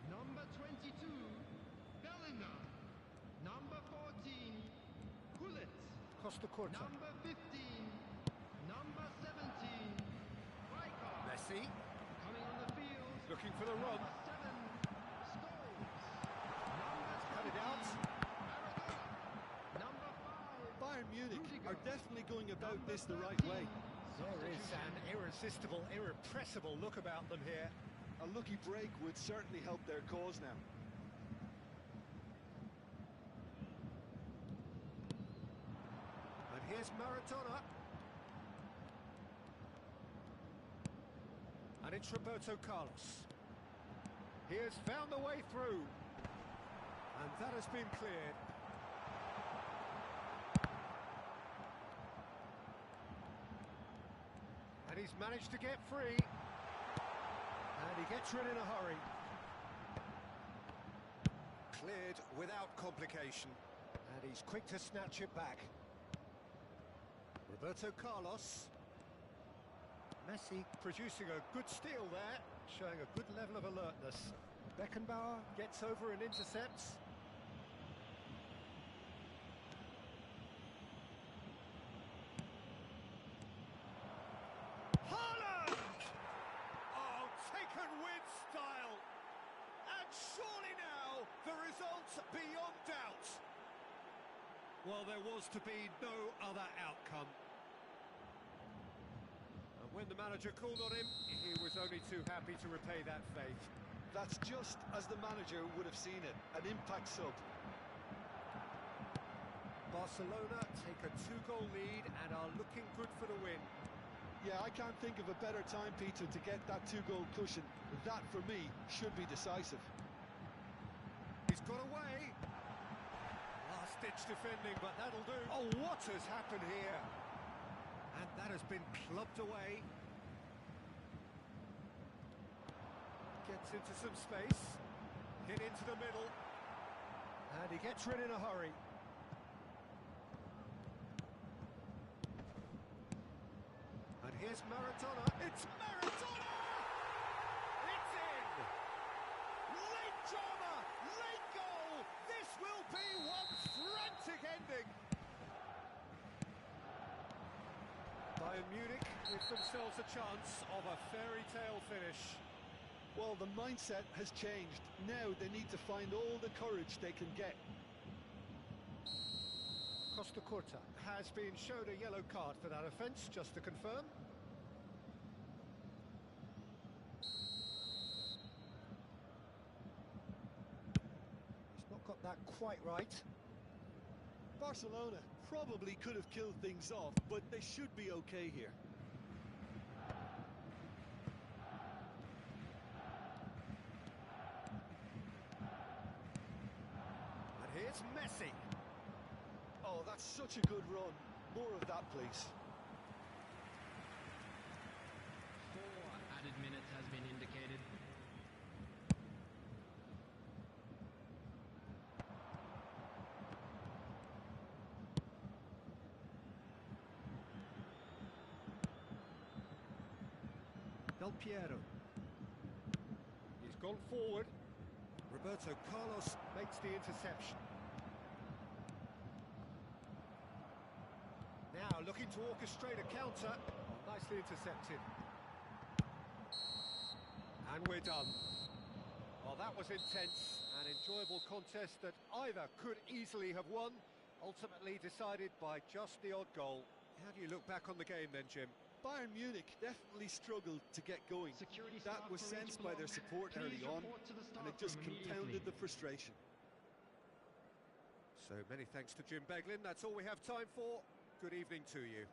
Number 22, Bellingham. Number 14, Gullit. Costa Curta. Number 15, number 17, Rijkaard. Messi. Coming on the field. Looking for the run. Number 7, Scholes. Number Cut it out. Maradona. Number 5, Bayern Munich Rudiger. are definitely going about this the right way. There is an irresistible, irrepressible look about them here. A lucky break would certainly help their cause now. And here's Maradona. And it's Roberto Carlos. He has found the way through. And that has been cleared. And he's managed to get free. And he gets rid in a hurry. Cleared without complication. And he's quick to snatch it back. Roberto Carlos. Messi producing a good steal there, showing a good level of alertness. Beckenbauer gets over and intercepts. Haaland! Oh, taken with style. And surely now, the result's beyond doubt. Well, there was to be no other outcome. And when the manager called on him, he was only too happy to repay that faith. That's just as the manager would have seen it, an impact sub. Barcelona take a 2-goal lead and are looking good for the win. Yeah, I can't think of a better time, Peter, to get that 2-goal cushion. That, for me, should be decisive. He's got away. Last-ditch defending, but that'll do. Oh, what has happened here? And that has been clubbed away. Gets into some space. Hit into the middle. And he gets rid in a hurry. And here's Maradona. It's Maradona! It's in! Late drama! Late goal! This will be one frantic ending! Bayern Munich give themselves a chance of a fairy tale finish. Well, the mindset has changed. Now they need to find all the courage they can get. Costa Curta has been shown a yellow card for that offence, just to confirm. He's not got that quite right. Barcelona probably could have killed things off, but they should be okay here. And here's Messi. Oh, that's such a good run. More of that, please. 4 added minutes has been indicated. Del Piero. He's gone forward. Roberto Carlos makes the interception. Now looking to orchestrate a counter. Oh, nicely intercepted. And we're done. Well, that was intense. An enjoyable contest that either could easily have won, ultimately decided by just the odd goal. How do you look back on the game then, Jim? Bayern Munich definitely struggled to get going. Security That staff was for each sensed by their block. support Please early on, report to the and it staff just room compounded immediately. the frustration. So many thanks to Jim Beglin. That's all we have time for. Good evening to you.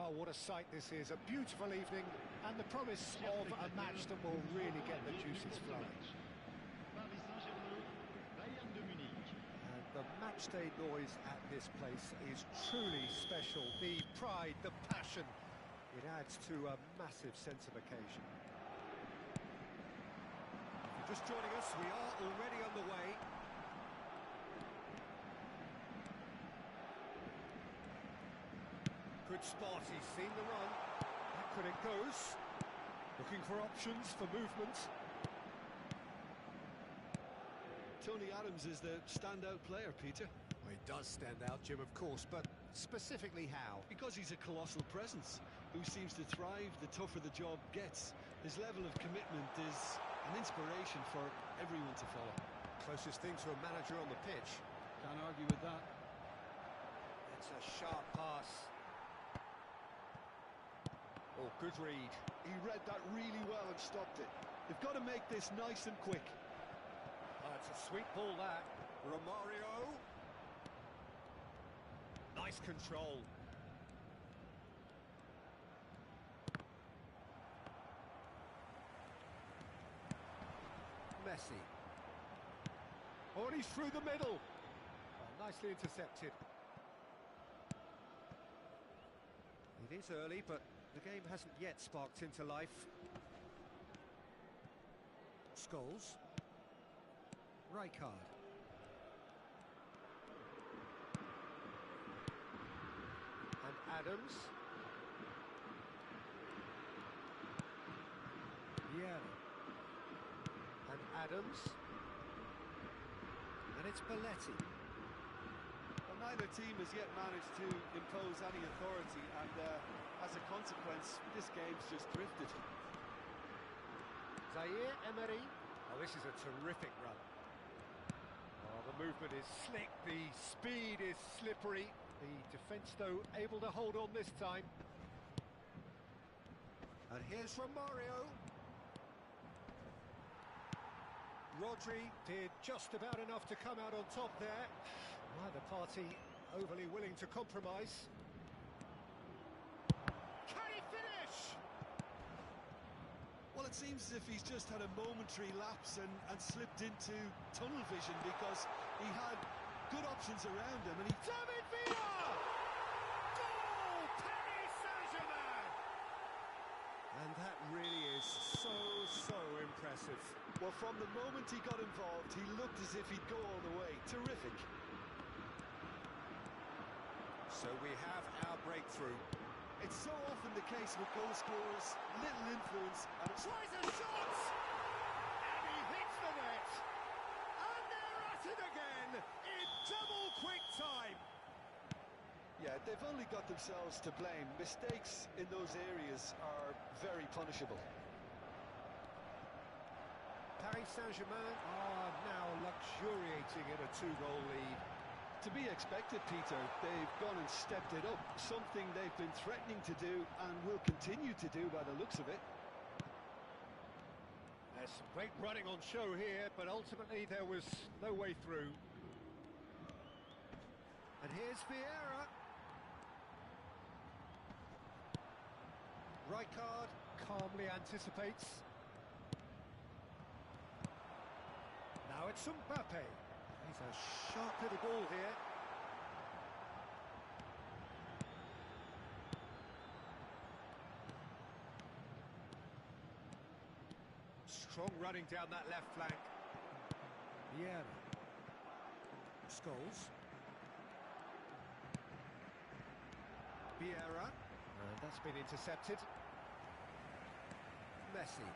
Oh, what a sight this is. A beautiful evening and the promise of a match that will really get the juices flowing. Paris Saint-Germain, Bayern de Munich. And the matchday noise at this place is truly special. The pride, the passion, it adds to a massive sense of occasion. If you're just joining us, we are already underway. Good spot, he's seen the run. Back when it goes. Looking for options, for movement. Tony Adams is the standout player, Peter. Well, he does stand out, Jim, of course, but specifically how? Because he's a colossal presence who seems to thrive the tougher the job gets. His level of commitment is an inspiration for everyone to follow. Closest thing to a manager on the pitch. Can't argue with that. It's a sharp pass. Oh, good read. He read that really well and stopped it. They've got to make this nice and quick. Oh, it's a sweet ball, that. Romario. Nice control. Messi. Oh, and he's through the middle. Oh, nicely intercepted. It is early, but the game hasn't yet sparked into life. Scholes. Rijkaard. And Adams. Vieira. And Adams. And it's Belletti. Well, neither team has yet managed to impose any authority, and as a consequence, this game's just drifted. Zaire Emery. Oh, this is a terrific run. Oh, the movement is slick, the speed is slippery. The defence, though, able to hold on this time. And here's Romario. Rodri did just about enough to come out on top there. Neither party overly willing to compromise. Can he finish? Well, it seems as if he's just had a momentary lapse and slipped into tunnel vision, because he had good options around him and he... David Villa! Goal! Paris Saint-Germain! And that really is so impressive. Well, from the moment he got involved, he looked as if he'd go all the way. Terrific. So we have our breakthrough. It's so often the case with goal scorers, little influence, and it's... Tries a shot! And he hits the net! And they're at it again in double quick time! Yeah, they've only got themselves to blame. Mistakes in those areas are very punishable. Paris Saint-Germain are now luxuriating in a two-goal lead. To be expected, Peter. They've gone and stepped it up, something they've been threatening to do and will continue to do by the looks of it. There's some great running on show here, but ultimately there was no way through. And here's Vieira. Rijkaard calmly anticipates. Now it's Mbappe. He's a sharp little ball here. Strong running down that left flank. Vieira. Scholes. Vieira. And that's been intercepted. Messi.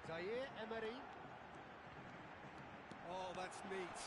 Zaire Emery. Oh, that's neat.